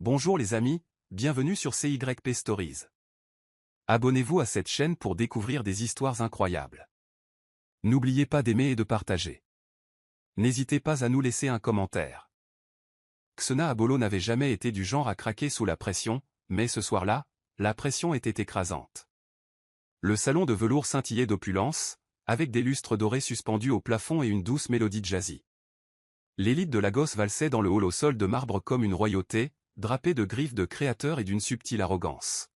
Bonjour les amis, bienvenue sur CYP Stories. Abonnez-vous à cette chaîne pour découvrir des histoires incroyables. N'oubliez pas d'aimer et de partager. N'hésitez pas à nous laisser un commentaire. Xena Abolo n'avait jamais été du genre à craquer sous la pression, mais ce soir-là, la pression était écrasante. Le salon de velours scintillait d'opulence, avec des lustres dorés suspendus au plafond et une douce mélodie jazzy. L'élite de Lagos valsait dans le hall au sol de marbre comme une royauté, drapée de griffes de créateurs et d'une subtile arrogance.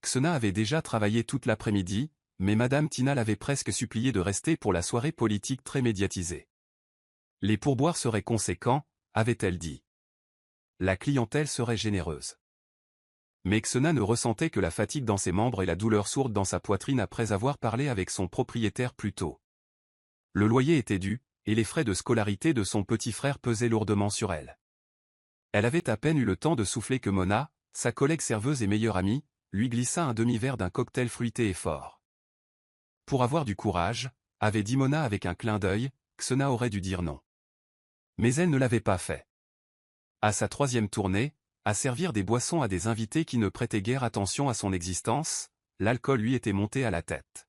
Xena avait déjà travaillé toute l'après-midi, mais Madame Tina l'avait presque supplié de rester pour la soirée politique très médiatisée. Les pourboires seraient conséquents, avait-elle dit. La clientèle serait généreuse. Mais Xena ne ressentait que la fatigue dans ses membres et la douleur sourde dans sa poitrine après avoir parlé avec son propriétaire plus tôt. Le loyer était dû, et les frais de scolarité de son petit frère pesaient lourdement sur elle. Elle avait à peine eu le temps de souffler que Mona, sa collègue serveuse et meilleure amie, lui glissa un demi-verre d'un cocktail fruité et fort. Pour avoir du courage, avait dit Mona avec un clin d'œil, Xena aurait dû dire non. Mais elle ne l'avait pas fait. À sa troisième tournée, à servir des boissons à des invités qui ne prêtaient guère attention à son existence, l'alcool lui était monté à la tête.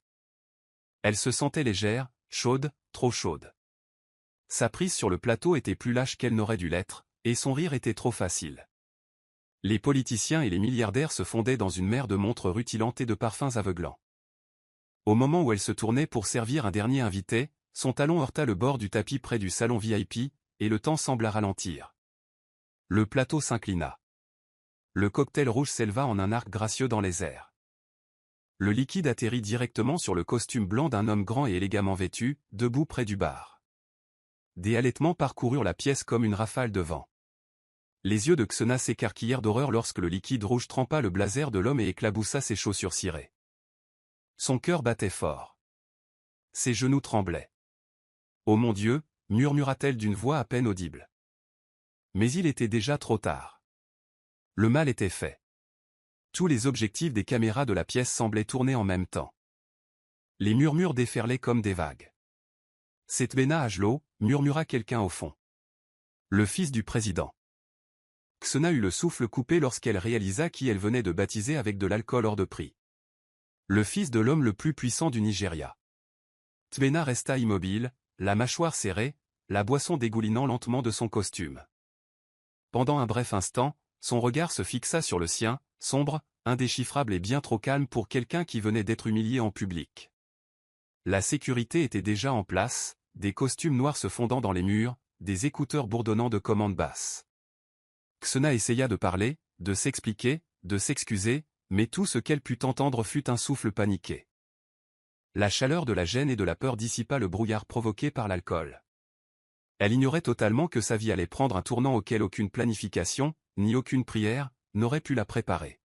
Elle se sentait légère, chaude, trop chaude. Sa prise sur le plateau était plus lâche qu'elle n'aurait dû l'être, et son rire était trop facile. Les politiciens et les milliardaires se fondaient dans une mer de montres rutilantes et de parfums aveuglants. Au moment où elle se tournait pour servir un dernier invité, son talon heurta le bord du tapis près du salon VIP, et le temps sembla ralentir. Le plateau s'inclina. Le cocktail rouge s'éleva en un arc gracieux dans les airs. Le liquide atterrit directement sur le costume blanc d'un homme grand et élégamment vêtu, debout près du bar. Des halètements parcoururent la pièce comme une rafale de vent. Les yeux de Xena s'écarquillèrent d'horreur lorsque le liquide rouge trempa le blazer de l'homme et éclaboussa ses chaussures cirées. Son cœur battait fort. Ses genoux tremblaient. « Oh mon Dieu !» murmura-t-elle d'une voix à peine audible. Mais il était déjà trop tard. Le mal était fait. Tous les objectifs des caméras de la pièce semblaient tourner en même temps. Les murmures déferlaient comme des vagues. « C'est Tbena Ajlo !» murmura quelqu'un au fond. Le fils du président. Xena eut le souffle coupé lorsqu'elle réalisa qui elle venait de baptiser avec de l'alcool hors de prix. Le fils de l'homme le plus puissant du Nigeria. Tbena resta immobile, la mâchoire serrée, la boisson dégoulinant lentement de son costume. Pendant un bref instant, son regard se fixa sur le sien, sombre, indéchiffrable et bien trop calme pour quelqu'un qui venait d'être humilié en public. La sécurité était déjà en place, des costumes noirs se fondant dans les murs, des écouteurs bourdonnant de commandes basses. Xena essaya de parler, de s'expliquer, de s'excuser, mais tout ce qu'elle put entendre fut un souffle paniqué. La chaleur de la gêne et de la peur dissipa le brouillard provoqué par l'alcool. Elle ignorait totalement que sa vie allait prendre un tournant auquel aucune planification, ni aucune prière, n'aurait pu la préparer.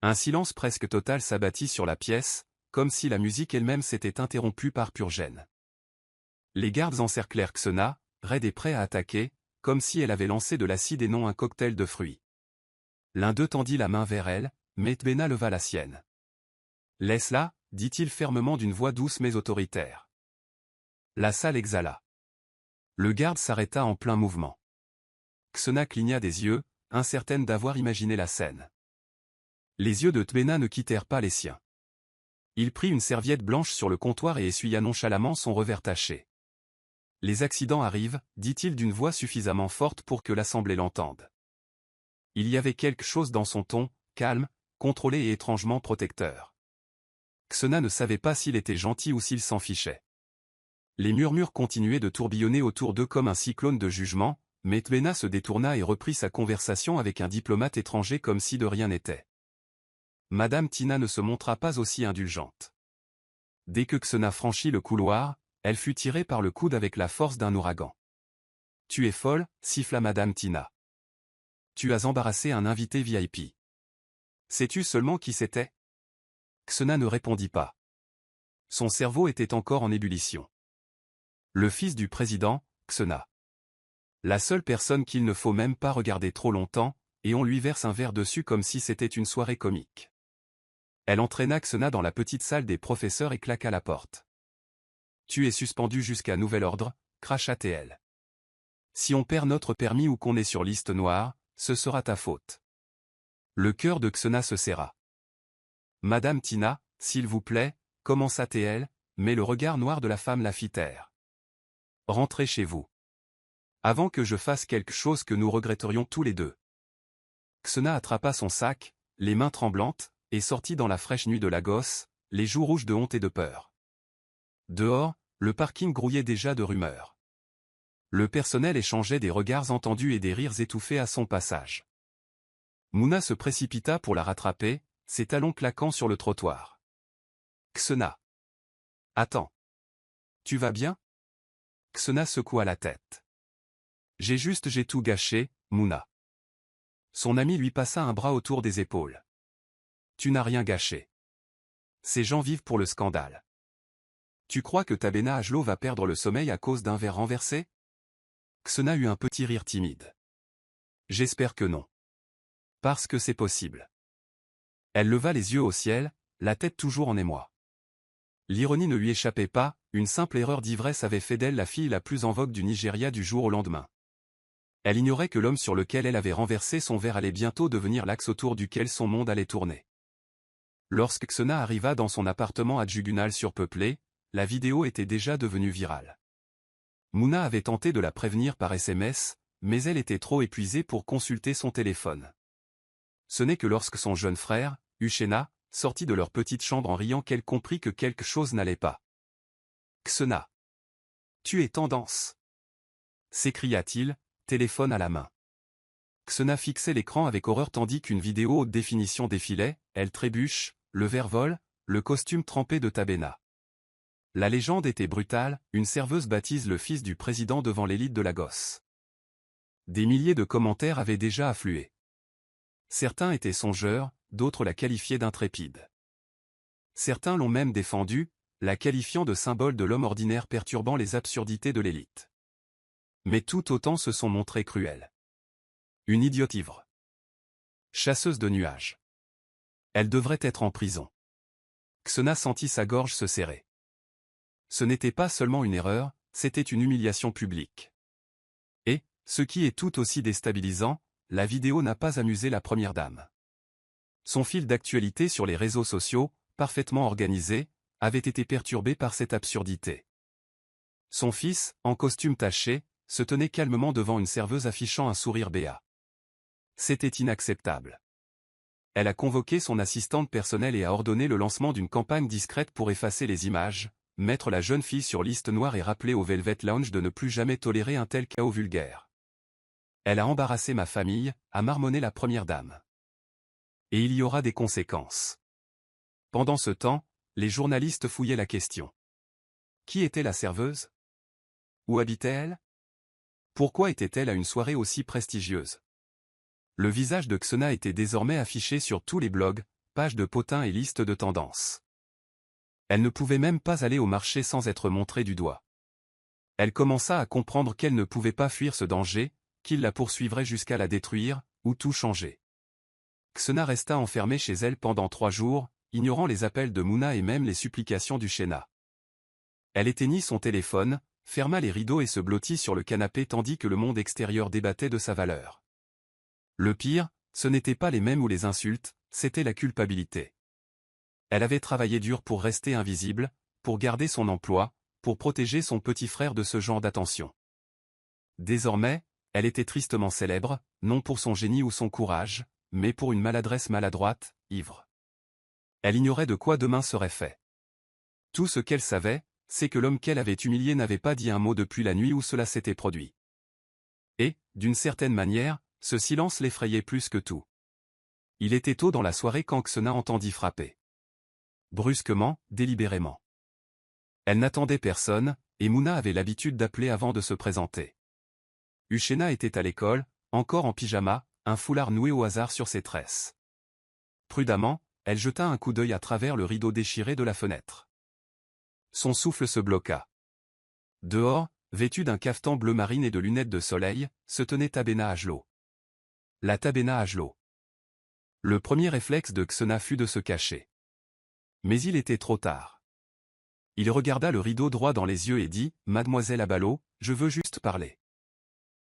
Un silence presque total s'abattit sur la pièce, comme si la musique elle-même s'était interrompue par pure gêne. Les gardes encerclèrent Xena, raides et prêts à attaquer, comme si elle avait lancé de l'acide et non un cocktail de fruits. L'un d'eux tendit la main vers elle, mais Tbena leva la sienne. « Laisse-la » dit-il fermement d'une voix douce mais autoritaire. La salle exhala. Le garde s'arrêta en plein mouvement. Xena cligna des yeux, incertaine d'avoir imaginé la scène. Les yeux de Tbena ne quittèrent pas les siens. Il prit une serviette blanche sur le comptoir et essuya nonchalamment son revers taché. « Les accidents arrivent » dit-il d'une voix suffisamment forte pour que l'assemblée l'entende. Il y avait quelque chose dans son ton, calme, contrôlé et étrangement protecteur. Xena ne savait pas s'il était gentil ou s'il s'en fichait. Les murmures continuaient de tourbillonner autour d'eux comme un cyclone de jugement, mais Tbena se détourna et reprit sa conversation avec un diplomate étranger comme si de rien n'était. Madame Tina ne se montra pas aussi indulgente. Dès que Xena franchit le couloir, elle fut tirée par le coude avec la force d'un ouragan. « Tu es folle » siffla Madame Tina. « Tu as embarrassé un invité VIP. Sais-tu seulement qui c'était » Xena ne répondit pas. Son cerveau était encore en ébullition. Le fils du président, Xena. La seule personne qu'il ne faut même pas regarder trop longtemps, et on lui verse un verre dessus comme si c'était une soirée comique. Elle entraîna Xena dans la petite salle des professeurs et claqua la porte. « Tu es suspendu jusqu'à nouvel ordre » cracha-t-elle. « Si on perd notre permis ou qu'on est sur liste noire, ce sera ta faute. Le cœur de Xena se serra. Madame Tina, s'il vous plaît, commença-t-elle, mais le regard noir de la femme la fit taire. Rentrez chez vous. Avant que je fasse quelque chose que nous regretterions tous les deux. Xena attrapa son sac, les mains tremblantes, et sortit dans la fraîche nuit de Lagos, les joues rouges de honte et de peur. Dehors, le parking grouillait déjà de rumeurs. Le personnel échangeait des regards entendus et des rires étouffés à son passage. Mouna se précipita pour la rattraper, ses talons claquant sur le trottoir. Xena. Attends. Tu vas bien? Xena secoua la tête. J'ai tout gâché, Mouna. Son ami lui passa un bras autour des épaules. Tu n'as rien gâché. Ces gens vivent pour le scandale. Tu crois que Tabena Ajlo va perdre le sommeil à cause d'un verre renversé? Xena eut un petit rire timide. J'espère que non. Parce que c'est possible. Elle leva les yeux au ciel, la tête toujours en émoi. L'ironie ne lui échappait pas, une simple erreur d'ivresse avait fait d'elle la fille la plus en vogue du Nigeria du jour au lendemain. Elle ignorait que l'homme sur lequel elle avait renversé son verre allait bientôt devenir l'axe autour duquel son monde allait tourner. Lorsque Xena arriva dans son appartement adjugunal surpeuplé, la vidéo était déjà devenue virale. Mouna avait tenté de la prévenir par SMS, mais elle était trop épuisée pour consulter son téléphone. Ce n'est que lorsque son jeune frère, Uchenna, sortit de leur petite chambre en riant qu'elle comprit que quelque chose n'allait pas. « Xena. Tu es tendance !» s'écria-t-il, téléphone à la main. Xena fixait l'écran avec horreur tandis qu'une vidéo haute définition défilait, elle trébuche, le verre vole, le costume trempé de Tabena. La légende était brutale, une serveuse baptise le fils du président devant l'élite de Lagos. Des milliers de commentaires avaient déjà afflué. Certains étaient songeurs, d'autres la qualifiaient d'intrépide. Certains l'ont même défendue, la qualifiant de symbole de l'homme ordinaire perturbant les absurdités de l'élite. Mais tout autant se sont montrés cruels. Une idiote ivre. Chasseuse de nuages. Elle devrait être en prison. Xena sentit sa gorge se serrer. Ce n'était pas seulement une erreur, c'était une humiliation publique. Et, ce qui est tout aussi déstabilisant, la vidéo n'a pas amusé la première dame. Son fil d'actualité sur les réseaux sociaux, parfaitement organisé, avait été perturbé par cette absurdité. Son fils, en costume taché, se tenait calmement devant une serveuse affichant un sourire béat. C'était inacceptable. Elle a convoqué son assistante personnelle et a ordonné le lancement d'une campagne discrète pour effacer les images, mettre la jeune fille sur liste noire et rappeler au Velvet Lounge de ne plus jamais tolérer un tel chaos vulgaire. Elle a embarrassé ma famille, a marmonné la première dame. Et il y aura des conséquences. Pendant ce temps, les journalistes fouillaient la question. Qui était la serveuse? Où habitait-elle? Pourquoi était-elle à une soirée aussi prestigieuse? Le visage de Xena était désormais affiché sur tous les blogs, pages de potins et listes de tendances. Elle ne pouvait même pas aller au marché sans être montrée du doigt. Elle commença à comprendre qu'elle ne pouvait pas fuir ce danger, qu'il la poursuivrait jusqu'à la détruire, ou tout changer. Xena resta enfermée chez elle pendant 3 jours, ignorant les appels de Mouna et même les supplications d'Uchena. Elle éteignit son téléphone, ferma les rideaux et se blottit sur le canapé tandis que le monde extérieur débattait de sa valeur. Le pire, ce n'était pas les mèmes ou les insultes, c'était la culpabilité. Elle avait travaillé dur pour rester invisible, pour garder son emploi, pour protéger son petit frère de ce genre d'attention. Désormais, elle était tristement célèbre, non pour son génie ou son courage, mais pour une maladresse maladroite, ivre. Elle ignorait de quoi demain serait fait. Tout ce qu'elle savait, c'est que l'homme qu'elle avait humilié n'avait pas dit un mot depuis la nuit où cela s'était produit. Et, d'une certaine manière, ce silence l'effrayait plus que tout. Il était tôt dans la soirée quand Xena entendit frapper. Brusquement, délibérément. Elle n'attendait personne, et Mouna avait l'habitude d'appeler avant de se présenter. Uchenna était à l'école, encore en pyjama, un foulard noué au hasard sur ses tresses. Prudemment, elle jeta un coup d'œil à travers le rideau déchiré de la fenêtre. Son souffle se bloqua. Dehors, vêtue d'un cafetan bleu marine et de lunettes de soleil, se tenait Tabena Ajlo. La Tabena Ajlo. Le premier réflexe de Xena fut de se cacher. Mais il était trop tard. Il regarda le rideau droit dans les yeux et dit « Mademoiselle Abalo, je veux juste parler ».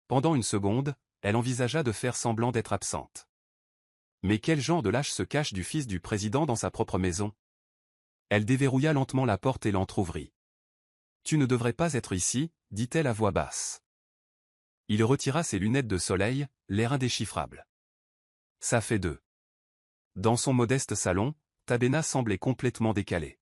Pendant une seconde, elle envisagea de faire semblant d'être absente. Mais quel genre de lâche se cache du fils du président dans sa propre maison? Elle déverrouilla lentement la porte et l'entr'ouvrit. « Tu ne devrais pas être ici, dit-elle à voix basse. Il retira ses lunettes de soleil, l'air indéchiffrable. Ça fait deux. Dans son modeste salon, Tabena semblait complètement décalée.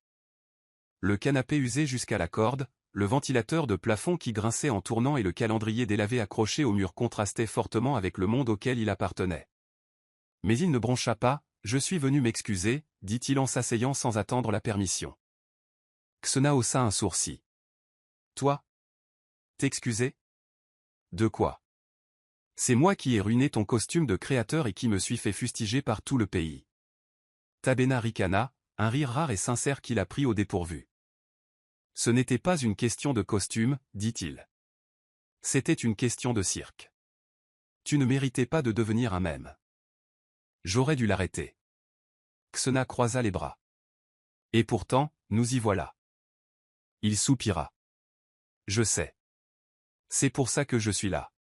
Le canapé usé jusqu'à la corde, le ventilateur de plafond qui grinçait en tournant et le calendrier délavé accroché au mur contrastaient fortement avec le monde auquel il appartenait. Mais il ne broncha pas, « Je suis venu m'excuser », dit-il en s'asseyant sans attendre la permission. Xena haussa un sourcil. « Toi? T'excuser? De quoi? C'est moi qui ai ruiné ton costume de créateur et qui me suis fait fustiger par tout le pays. » Tabena ricana, un rire rare et sincère qui la prit au dépourvu. « Ce n'était pas une question de costume, dit-il. C'était une question de cirque. Tu ne méritais pas de devenir un mème. J'aurais dû l'arrêter. » Xena croisa les bras. « Et pourtant, nous y voilà. » Il soupira. « Je sais. C'est pour ça que je suis là. »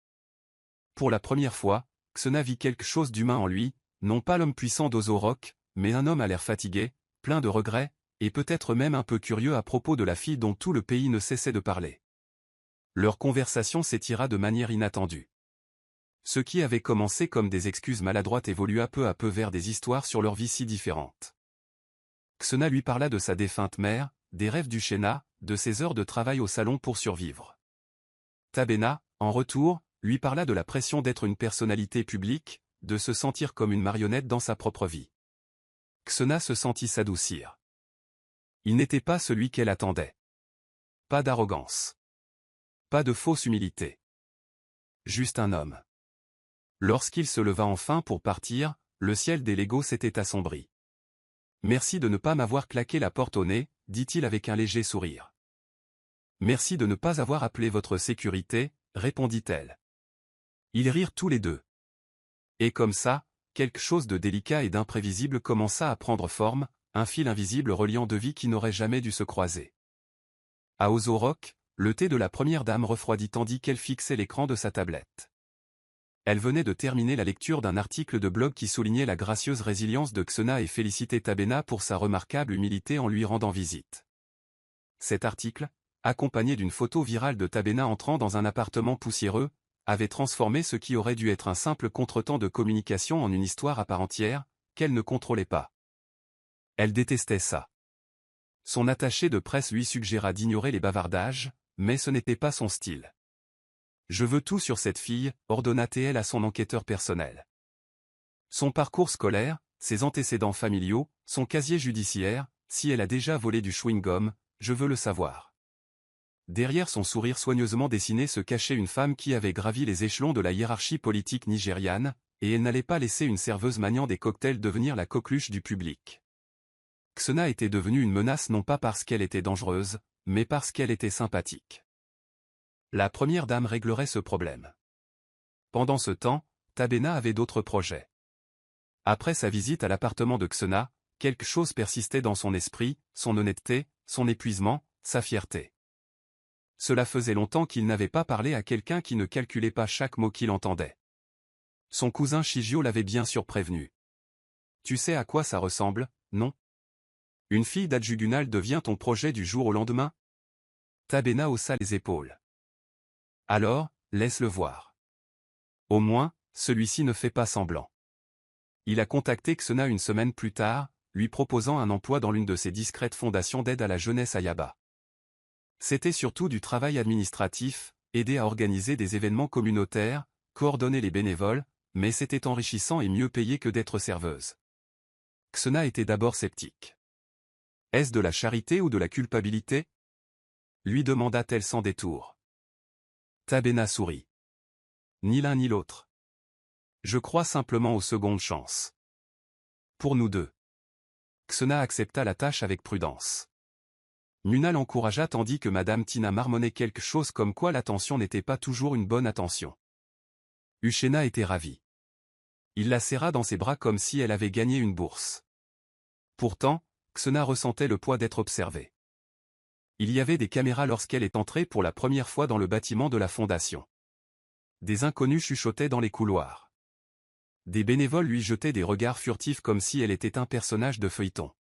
Pour la première fois, Xena vit quelque chose d'humain en lui, non pas l'homme puissant d'Ozorok, mais un homme à l'air fatigué, plein de regrets, et peut-être même un peu curieux à propos de la fille dont tout le pays ne cessait de parler. Leur conversation s'étira de manière inattendue. Ce qui avait commencé comme des excuses maladroites évolua peu à peu vers des histoires sur leur vie si différentes. Xena lui parla de sa défunte mère, des rêves du Shéna, de ses heures de travail au salon pour survivre. Tabena, en retour, lui parla de la pression d'être une personnalité publique, de se sentir comme une marionnette dans sa propre vie. Xena se sentit s'adoucir. Il n'était pas celui qu'elle attendait. Pas d'arrogance. Pas de fausse humilité. Juste un homme. Lorsqu'il se leva enfin pour partir, le ciel des Legos s'était assombri. « Merci de ne pas m'avoir claqué la porte au nez, dit-il avec un léger sourire. « Merci de ne pas avoir appelé votre sécurité, répondit-elle. Ils rirent tous les deux. Et comme ça, quelque chose de délicat et d'imprévisible commença à prendre forme, un fil invisible reliant deux vies qui n'auraient jamais dû se croiser. À Ozorok, le thé de la première dame refroidit tandis qu'elle fixait l'écran de sa tablette. Elle venait de terminer la lecture d'un article de blog qui soulignait la gracieuse résilience de Xena et félicitait Tabena pour sa remarquable humilité en lui rendant visite. Cet article, accompagné d'une photo virale de Tabena entrant dans un appartement poussiéreux, avait transformé ce qui aurait dû être un simple contretemps de communication en une histoire à part entière, qu'elle ne contrôlait pas. Elle détestait ça. Son attaché de presse lui suggéra d'ignorer les bavardages, mais ce n'était pas son style. « Je veux tout sur cette fille », ordonna-t-elle à son enquêteur personnel. Son parcours scolaire, ses antécédents familiaux, son casier judiciaire, si elle a déjà volé du chewing-gum, je veux le savoir. Derrière son sourire soigneusement dessiné se cachait une femme qui avait gravi les échelons de la hiérarchie politique nigériane, et elle n'allait pas laisser une serveuse maniant des cocktails devenir la coqueluche du public. Xena était devenue une menace non pas parce qu'elle était dangereuse, mais parce qu'elle était sympathique. La première dame réglerait ce problème. Pendant ce temps, Tabena avait d'autres projets. Après sa visite à l'appartement de Xena, quelque chose persistait dans son esprit, son honnêteté, son épuisement, sa fierté. Cela faisait longtemps qu'il n'avait pas parlé à quelqu'un qui ne calculait pas chaque mot qu'il entendait. Son cousin Shigio l'avait bien sûr prévenu. « Tu sais à quoi ça ressemble, non ? Une fille d'adjugunal devient ton projet du jour au lendemain ?» Tabena haussa les épaules. « Alors, laisse-le voir. Au moins, celui-ci ne fait pas semblant. » Il a contacté Xena une semaine plus tard, lui proposant un emploi dans l'une de ses discrètes fondations d'aide à la jeunesse à Yaba. C'était surtout du travail administratif, aider à organiser des événements communautaires, coordonner les bénévoles, mais c'était enrichissant et mieux payé que d'être serveuse. Xena était d'abord sceptique. « Est-ce de la charité ou de la culpabilité ?» lui demanda-t-elle sans détour. Tabena sourit. « Ni l'un ni l'autre. Je crois simplement aux secondes chances. Pour nous deux. » Xena accepta la tâche avec prudence. Nuna l'encouragea tandis que Madame Tina marmonnait quelque chose comme quoi l'attention n'était pas toujours une bonne attention. Uchena était ravi. Il la serra dans ses bras comme si elle avait gagné une bourse. Pourtant, Xena ressentait le poids d'être observée. Il y avait des caméras lorsqu'elle est entrée pour la première fois dans le bâtiment de la fondation. Des inconnus chuchotaient dans les couloirs. Des bénévoles lui jetaient des regards furtifs comme si elle était un personnage de feuilleton.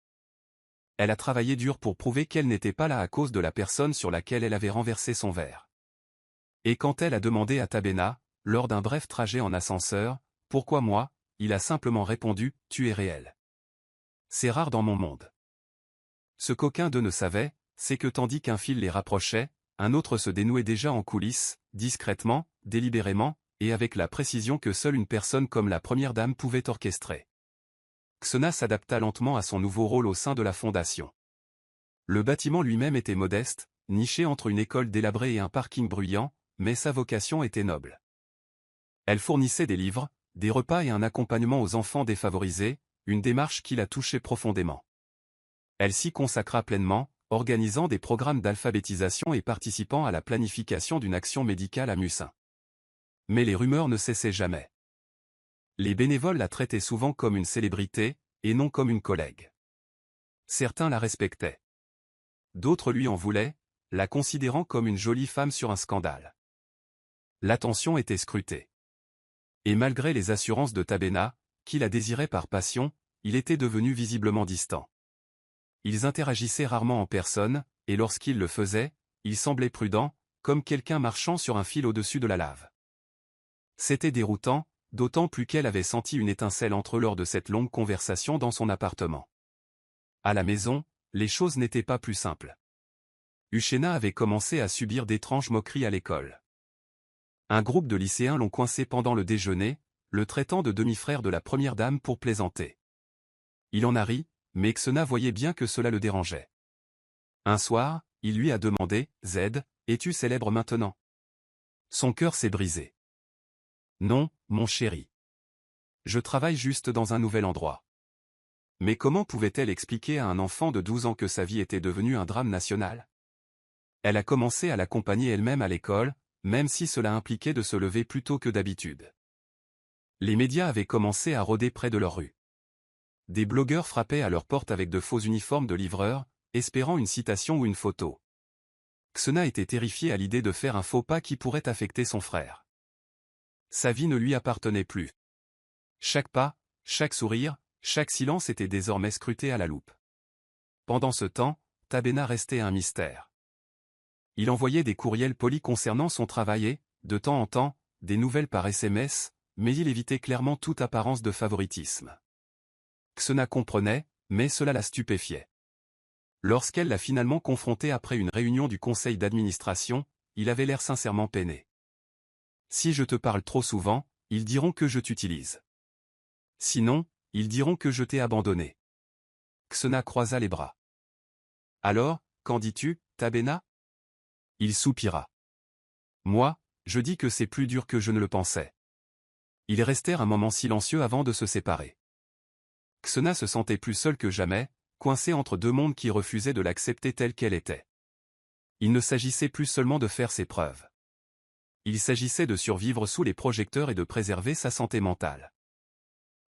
Elle a travaillé dur pour prouver qu'elle n'était pas là à cause de la personne sur laquelle elle avait renversé son verre. Et quand elle a demandé à Tabena, lors d'un bref trajet en ascenseur, « Pourquoi moi ?», il a simplement répondu « Tu es réel. » C'est rare dans mon monde. Ce qu'aucun d'eux ne savait, c'est que tandis qu'un fil les rapprochait, un autre se dénouait déjà en coulisses, discrètement, délibérément, et avec la précision que seule une personne comme la première dame pouvait orchestrer. Xona s'adapta lentement à son nouveau rôle au sein de la fondation. Le bâtiment lui-même était modeste, niché entre une école délabrée et un parking bruyant, mais sa vocation était noble. Elle fournissait des livres, des repas et un accompagnement aux enfants défavorisés, une démarche qui la touchait profondément. Elle s'y consacra pleinement, organisant des programmes d'alphabétisation et participant à la planification d'une action médicale à Mussin. Mais les rumeurs ne cessaient jamais. Les bénévoles la traitaient souvent comme une célébrité, et non comme une collègue. Certains la respectaient. D'autres lui en voulaient, la considérant comme une jolie femme sur un scandale. L'attention était scrutée. Et malgré les assurances de Tabena, qui la désirait par passion, il était devenu visiblement distant. Ils interagissaient rarement en personne, et lorsqu'ils le faisaient, il semblait prudent, comme quelqu'un marchant sur un fil au-dessus de la lave. C'était déroutant, d'autant plus qu'elle avait senti une étincelle entre eux lors de cette longue conversation dans son appartement. À la maison, les choses n'étaient pas plus simples. Uchenna avait commencé à subir d'étranges moqueries à l'école. Un groupe de lycéens l'ont coincé pendant le déjeuner, le traitant de demi-frère de la première dame pour plaisanter. Il en a ri, mais Xona voyait bien que cela le dérangeait. Un soir, il lui a demandé « Z, es-tu célèbre maintenant ?» Son cœur s'est brisé. « Non, mon chéri. Je travaille juste dans un nouvel endroit. » Mais comment pouvait-elle expliquer à un enfant de 12 ans que sa vie était devenue un drame national? Elle a commencé à l'accompagner elle-même à l'école, même si cela impliquait de se lever plus tôt que d'habitude. Les médias avaient commencé à rôder près de leur rue. Des blogueurs frappaient à leur porte avec de faux uniformes de livreurs, espérant une citation ou une photo. Xona était terrifiée à l'idée de faire un faux pas qui pourrait affecter son frère. Sa vie ne lui appartenait plus. Chaque pas, chaque sourire, chaque silence était désormais scruté à la loupe. Pendant ce temps, Tabena restait un mystère. Il envoyait des courriels polis concernant son travail et, de temps en temps, des nouvelles par SMS, mais il évitait clairement toute apparence de favoritisme. Xona comprenait, mais cela la stupéfiait. Lorsqu'elle l'a finalement confronté après une réunion du conseil d'administration, il avait l'air sincèrement peiné. « Si je te parle trop souvent, ils diront que je t'utilise. Sinon, ils diront que je t'ai abandonné. » Xona croisa les bras. « Alors, qu'en dis-tu, Tabena ?» Il soupira. « Moi, je dis que c'est plus dur que je ne le pensais. » Ils restèrent un moment silencieux avant de se séparer. Xona se sentait plus seule que jamais, coincée entre deux mondes qui refusaient de l'accepter telle qu'elle était. Il ne s'agissait plus seulement de faire ses preuves. Il s'agissait de survivre sous les projecteurs et de préserver sa santé mentale.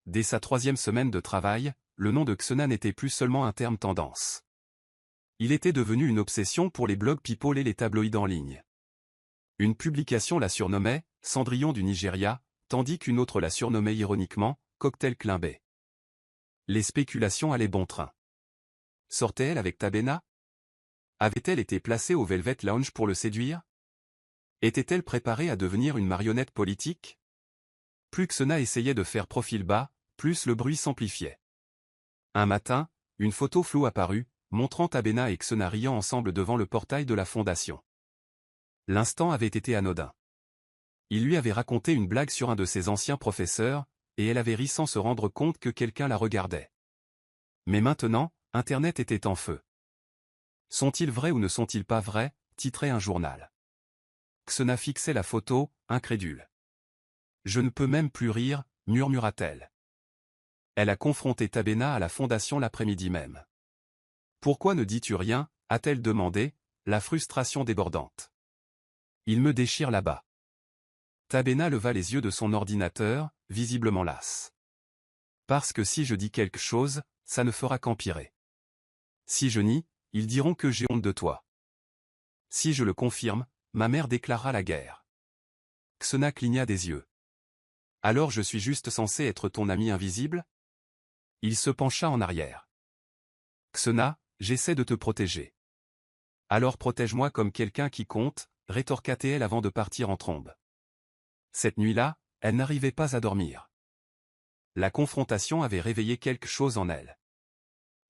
Dès sa 3e semaine de travail, le nom de Xona n'était plus seulement un terme tendance. Il était devenu une obsession pour les blogs people et les tabloïds en ligne. Une publication la surnommait « Cendrillon du Nigeria », tandis qu'une autre la surnommait ironiquement « Cocktail Climbé ». Les spéculations allaient bon train. Sortait-elle avec Tabena? Avait-elle été placée au Velvet Lounge pour le séduire? Était-elle préparée à devenir une marionnette politique? Plus Xona essayait de faire profil bas, plus le bruit s'amplifiait. Un matin, une photo floue apparut, montrant Tabena et Xona riant ensemble devant le portail de la fondation. L'instant avait été anodin. Il lui avait raconté une blague sur un de ses anciens professeurs, et elle avait ri sans se rendre compte que quelqu'un la regardait. Mais maintenant, Internet était en feu. Sont-ils vrais ou ne sont-ils pas vrais, titrait un journal. Xona fixait la photo, incrédule. « Je ne peux même plus rire », murmura-t-elle. Elle a confronté Tabena à la fondation l'après-midi même. « Pourquoi ne dis-tu rien ?» a-t-elle demandé, la frustration débordante. « Il me déchire là-bas. » Tabena leva les yeux de son ordinateur, visiblement lasse. « Parce que si je dis quelque chose, ça ne fera qu'empirer. Si je nie, ils diront que j'ai honte de toi. Si je le confirme, ma mère déclarera la guerre. » Xena cligna des yeux. Alors je suis juste censé être ton ami invisible? Il se pencha en arrière. Xena, j'essaie de te protéger. Alors protège-moi comme quelqu'un qui compte, rétorqua-t-elle avant de partir en trombe. Cette nuit-là, elle n'arrivait pas à dormir. La confrontation avait réveillé quelque chose en elle.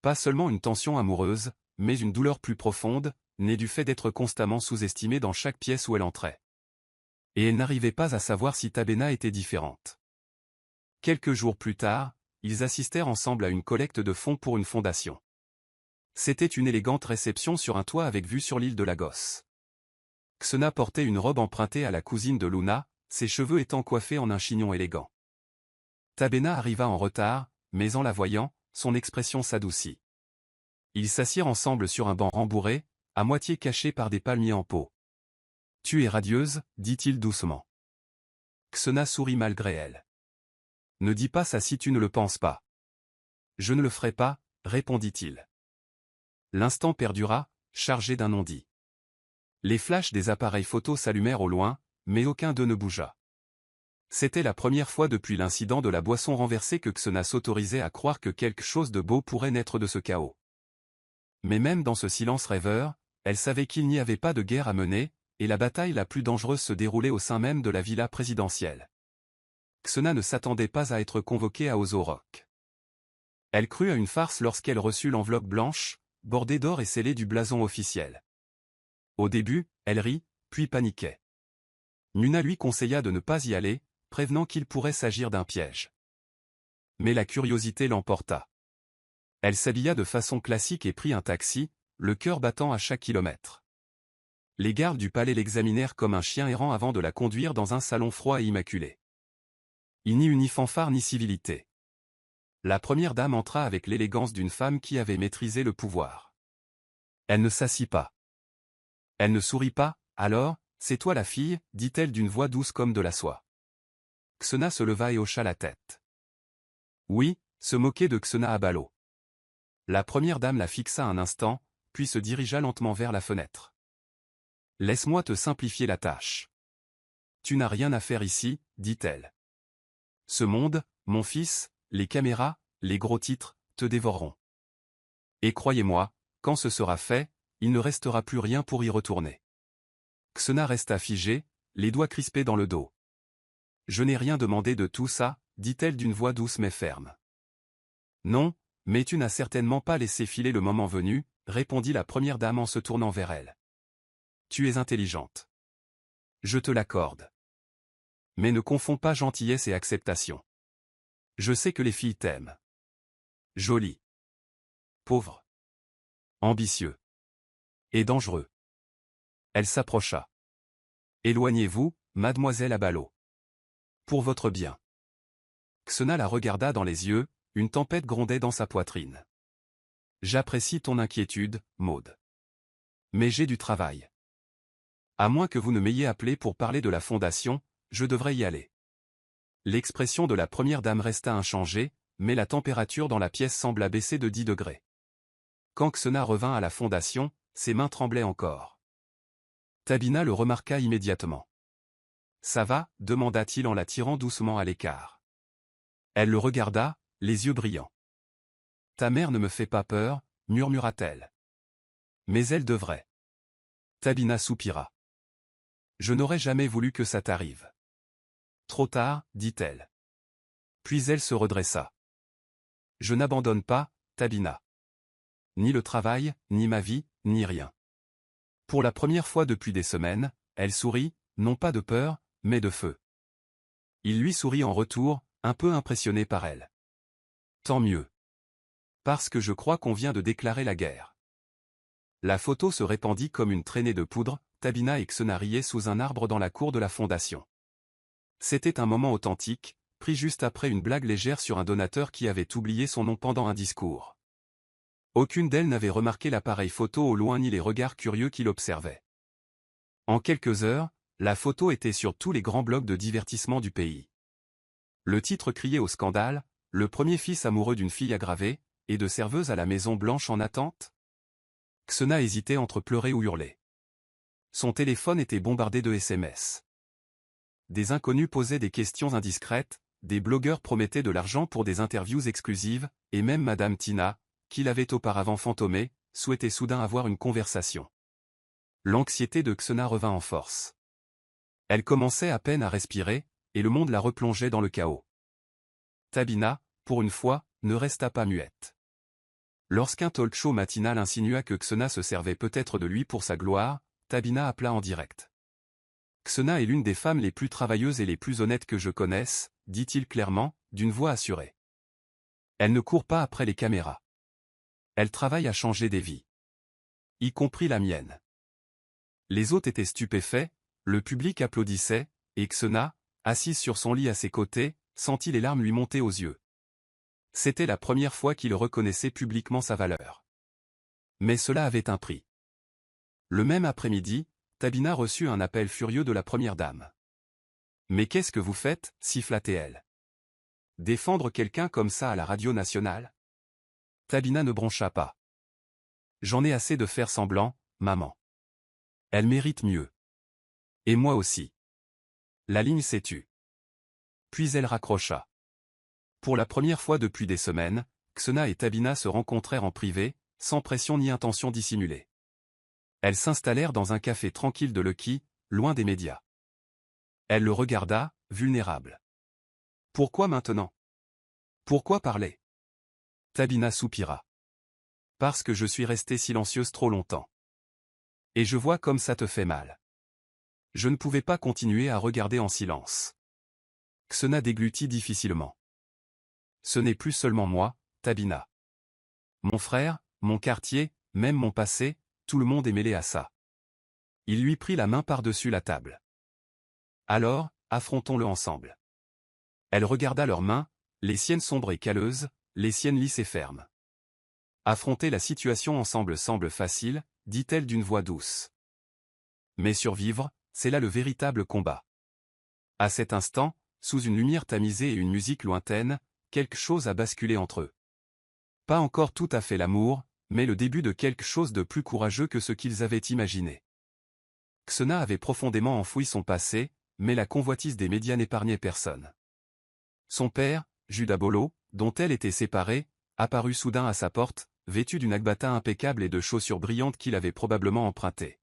Pas seulement une tension amoureuse, mais une douleur plus profonde, née du fait d'être constamment sous-estimée dans chaque pièce où elle entrait. Et elle n'arrivait pas à savoir si Tabena était différente. Quelques jours plus tard, ils assistèrent ensemble à une collecte de fonds pour une fondation. C'était une élégante réception sur un toit avec vue sur l'île de Lagos. Xena portait une robe empruntée à la cousine de Luna, ses cheveux étant coiffés en un chignon élégant. Tabena arriva en retard, mais en la voyant, son expression s'adoucit. Ils s'assirent ensemble sur un banc rembourré, à moitié caché par des palmiers en pot. « Tu es radieuse, dit-il doucement. Xena sourit malgré elle. « Ne dis pas ça si tu ne le penses pas. »« Je ne le ferai pas, répondit-il. L'instant perdura, chargé d'un non-dit. Les flashs des appareils photo s'allumèrent au loin, mais aucun d'eux ne bougea. C'était la première fois depuis l'incident de la boisson renversée que Xena s'autorisait à croire que quelque chose de beau pourrait naître de ce chaos. Mais même dans ce silence rêveur, elle savait qu'il n'y avait pas de guerre à mener, et la bataille la plus dangereuse se déroulait au sein même de la villa présidentielle. Xena ne s'attendait pas à être convoquée à Ozorok. Elle crut à une farce lorsqu'elle reçut l'enveloppe blanche, bordée d'or et scellée du blason officiel. Au début, elle rit, puis paniquait. Nuna lui conseilla de ne pas y aller, prévenant qu'il pourrait s'agir d'un piège. Mais la curiosité l'emporta. Elle s'habilla de façon classique et prit un taxi, le cœur battant à chaque kilomètre. Les gardes du palais l'examinèrent comme un chien errant avant de la conduire dans un salon froid et immaculé. Il n'y eut ni fanfare ni civilité. La première dame entra avec l'élégance d'une femme qui avait maîtrisé le pouvoir. Elle ne s'assit pas. Elle ne sourit pas, alors, « C'est toi la fille » dit-elle d'une voix douce comme de la soie. Xena se leva et hocha la tête. Oui, se moquer de Xena Abalo. La première dame la fixa un instant, puis se dirigea lentement vers la fenêtre. « Laisse-moi te simplifier la tâche. Tu n'as rien à faire ici, dit-elle. Ce monde, mon fils, les caméras, les gros titres, te dévoreront. Et croyez-moi, quand ce sera fait, il ne restera plus rien pour y retourner. » Xena resta figée, les doigts crispés dans le dos. « Je n'ai rien demandé de tout ça, dit-elle d'une voix douce mais ferme. Non, mais tu n'as certainement pas laissé filer le moment venu, répondit la première dame en se tournant vers elle. Tu es intelligente. Je te l'accorde. Mais ne confonds pas gentillesse et acceptation. Je sais que les filles t'aiment. Joli. Pauvre. Ambitieux. Et dangereux. Elle s'approcha. Éloignez-vous, mademoiselle Abalo. Pour votre bien. Xena la regarda dans les yeux, une tempête grondait dans sa poitrine. J'apprécie ton inquiétude, Maud. Mais j'ai du travail. À moins que vous ne m'ayez appelé pour parler de la fondation, je devrais y aller. L'expression de la première dame resta inchangée, mais la température dans la pièce sembla baisser de 10 degrés. Quand Xena revint à la fondation, ses mains tremblaient encore. Tabina le remarqua immédiatement. Ça va, demanda-t-il en la tirant doucement à l'écart. Elle le regarda, les yeux brillants. Ta mère ne me fait pas peur, murmura-t-elle. Mais elle devrait. Tabina soupira. Je n'aurais jamais voulu que ça t'arrive. Trop tard, dit-elle. Puis elle se redressa. Je n'abandonne pas, Tabina. Ni le travail, ni ma vie, ni rien. Pour la première fois depuis des semaines, elle sourit, non pas de peur, mais de feu. Il lui sourit en retour, un peu impressionné par elle. Tant mieux. Parce que je crois qu'on vient de déclarer la guerre. La photo se répandit comme une traînée de poudre, Tabina et Xena riaient sous un arbre dans la cour de la fondation. C'était un moment authentique, pris juste après une blague légère sur un donateur qui avait oublié son nom pendant un discours. Aucune d'elles n'avait remarqué l'appareil photo au loin ni les regards curieux qui l'observaient. En quelques heures, la photo était sur tous les grands blogs de divertissement du pays. Le titre criait au scandale, le premier fils amoureux d'une fille aggravée, et de serveuse à la Maison Blanche en attente. Xena hésitait entre pleurer ou hurler. Son téléphone était bombardé de SMS. des inconnus posaient des questions indiscrètes, des blogueurs promettaient de l'argent pour des interviews exclusives, et même Madame Tina, qui l'avait auparavant fantomée, souhaitait soudain avoir une conversation. L'anxiété de Xena revint en force. Elle commençait à peine à respirer, et le monde la replongeait dans le chaos. Tabina, pour une fois, ne resta pas muette. Lorsqu'un talk show matinal insinua que Xena se servait peut-être de lui pour sa gloire, Tabina appela en direct. Xena est l'une des femmes les plus travailleuses et les plus honnêtes que je connaisse, dit-il clairement, d'une voix assurée. Elle ne court pas après les caméras. Elle travaille à changer des vies. Y compris la mienne. Les hôtes étaient stupéfaits, le public applaudissait, et Xena, assise sur son lit à ses côtés, sentit les larmes lui monter aux yeux. C'était la première fois qu'il reconnaissait publiquement sa valeur. Mais cela avait un prix. Le même après-midi, Tabina reçut un appel furieux de la première dame. « Mais qu'est-ce que vous faites » siffla-t-elle. « Défendre quelqu'un comme ça à la radio nationale ?» Tabina ne broncha pas. « J'en ai assez de faire semblant, maman. Elle mérite mieux. Et moi aussi. » La ligne s'est tue. Puis elle raccrocha. Pour la première fois depuis des semaines, Xena et Tabina se rencontrèrent en privé, sans pression ni intention dissimulée. Elles s'installèrent dans un café tranquille de Lucky, loin des médias. Elle le regarda, vulnérable. « Pourquoi maintenant ? Pourquoi parler ?» Tabina soupira. « Parce que je suis restée silencieuse trop longtemps. Et je vois comme ça te fait mal. » Je ne pouvais pas continuer à regarder en silence. Xena déglutit difficilement. « Ce n'est plus seulement moi, Tabina. Mon frère, mon quartier, même mon passé, tout le monde est mêlé à ça. » Il lui prit la main par-dessus la table. « Alors, affrontons-le ensemble. » Elle regarda leurs mains, les siennes sombres et calleuses, les siennes lisses et fermes. « Affronter la situation ensemble semble facile, dit-elle d'une voix douce. Mais survivre, c'est là le véritable combat. » À cet instant, sous une lumière tamisée et une musique lointaine, quelque chose a basculé entre eux. Pas encore tout à fait l'amour, mais le début de quelque chose de plus courageux que ce qu'ils avaient imaginé. Xena avait profondément enfoui son passé, mais la convoitise des médias n'épargnait personne. Son père, Judas Bolo, dont elle était séparée, apparut soudain à sa porte, vêtu d'une agbata impeccable et de chaussures brillantes qu'il avait probablement empruntées.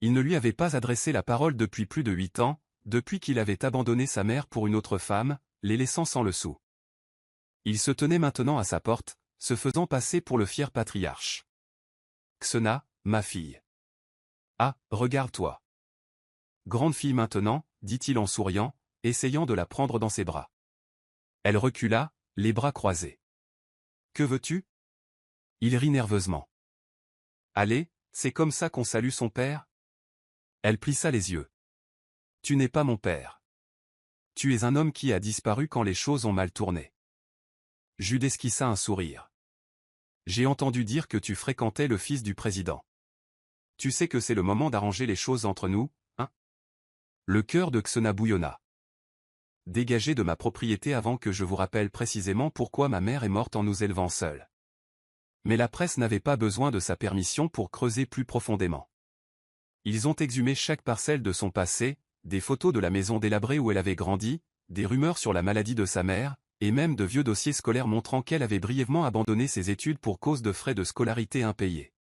Il ne lui avait pas adressé la parole depuis plus de 8 ans, depuis qu'il avait abandonné sa mère pour une autre femme, les laissant sans le sou. Il se tenait maintenant à sa porte, se faisant passer pour le fier patriarche. « Xena, ma fille. Ah, regarde-toi. Grande fille maintenant, dit-il en souriant, essayant de la prendre dans ses bras. Elle recula, les bras croisés. « Que veux-tu » Il rit nerveusement. « Allez, c'est comme ça qu'on salue son père ?» Elle plissa les yeux. « Tu n'es pas mon père. Tu es un homme qui a disparu quand les choses ont mal tourné. » Jude esquissa un sourire. « J'ai entendu dire que tu fréquentais le fils du président. Tu sais que c'est le moment d'arranger les choses entre nous, hein ?» Le cœur de Xena bouillonna. « Dégagez de ma propriété avant que je vous rappelle précisément pourquoi ma mère est morte en nous élevant seuls. » Mais la presse n'avait pas besoin de sa permission pour creuser plus profondément. Ils ont exhumé chaque parcelle de son passé, des photos de la maison délabrée où elle avait grandi, des rumeurs sur la maladie de sa mère, et même de vieux dossiers scolaires montrant qu'elle avait brièvement abandonné ses études pour cause de frais de scolarité impayés.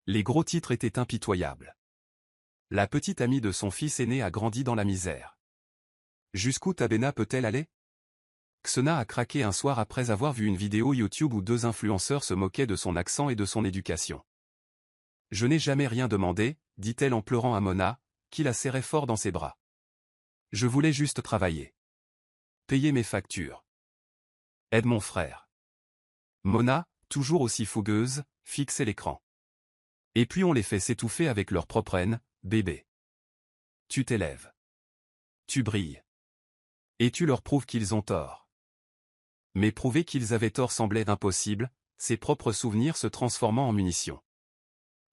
Les gros titres étaient impitoyables. La petite amie de son fils aîné a grandi dans la misère. Jusqu'où Tabena peut-elle aller ? Xena a craqué un soir après avoir vu une vidéo YouTube où 2 influenceurs se moquaient de son accent et de son éducation. « Je n'ai jamais rien demandé, dit-elle en pleurant à Mona, qui la serrait fort dans ses bras. Je voulais juste travailler. Payer mes factures. Aide mon frère. » Mona, toujours aussi fougueuse, fixait l'écran. « Et puis on les fait s'étouffer avec leur propre haine, bébé. Tu t'élèves. Tu brilles. Et tu leur prouves qu'ils ont tort. » Mais prouver qu'ils avaient tort semblait impossible, ses propres souvenirs se transformant en munitions.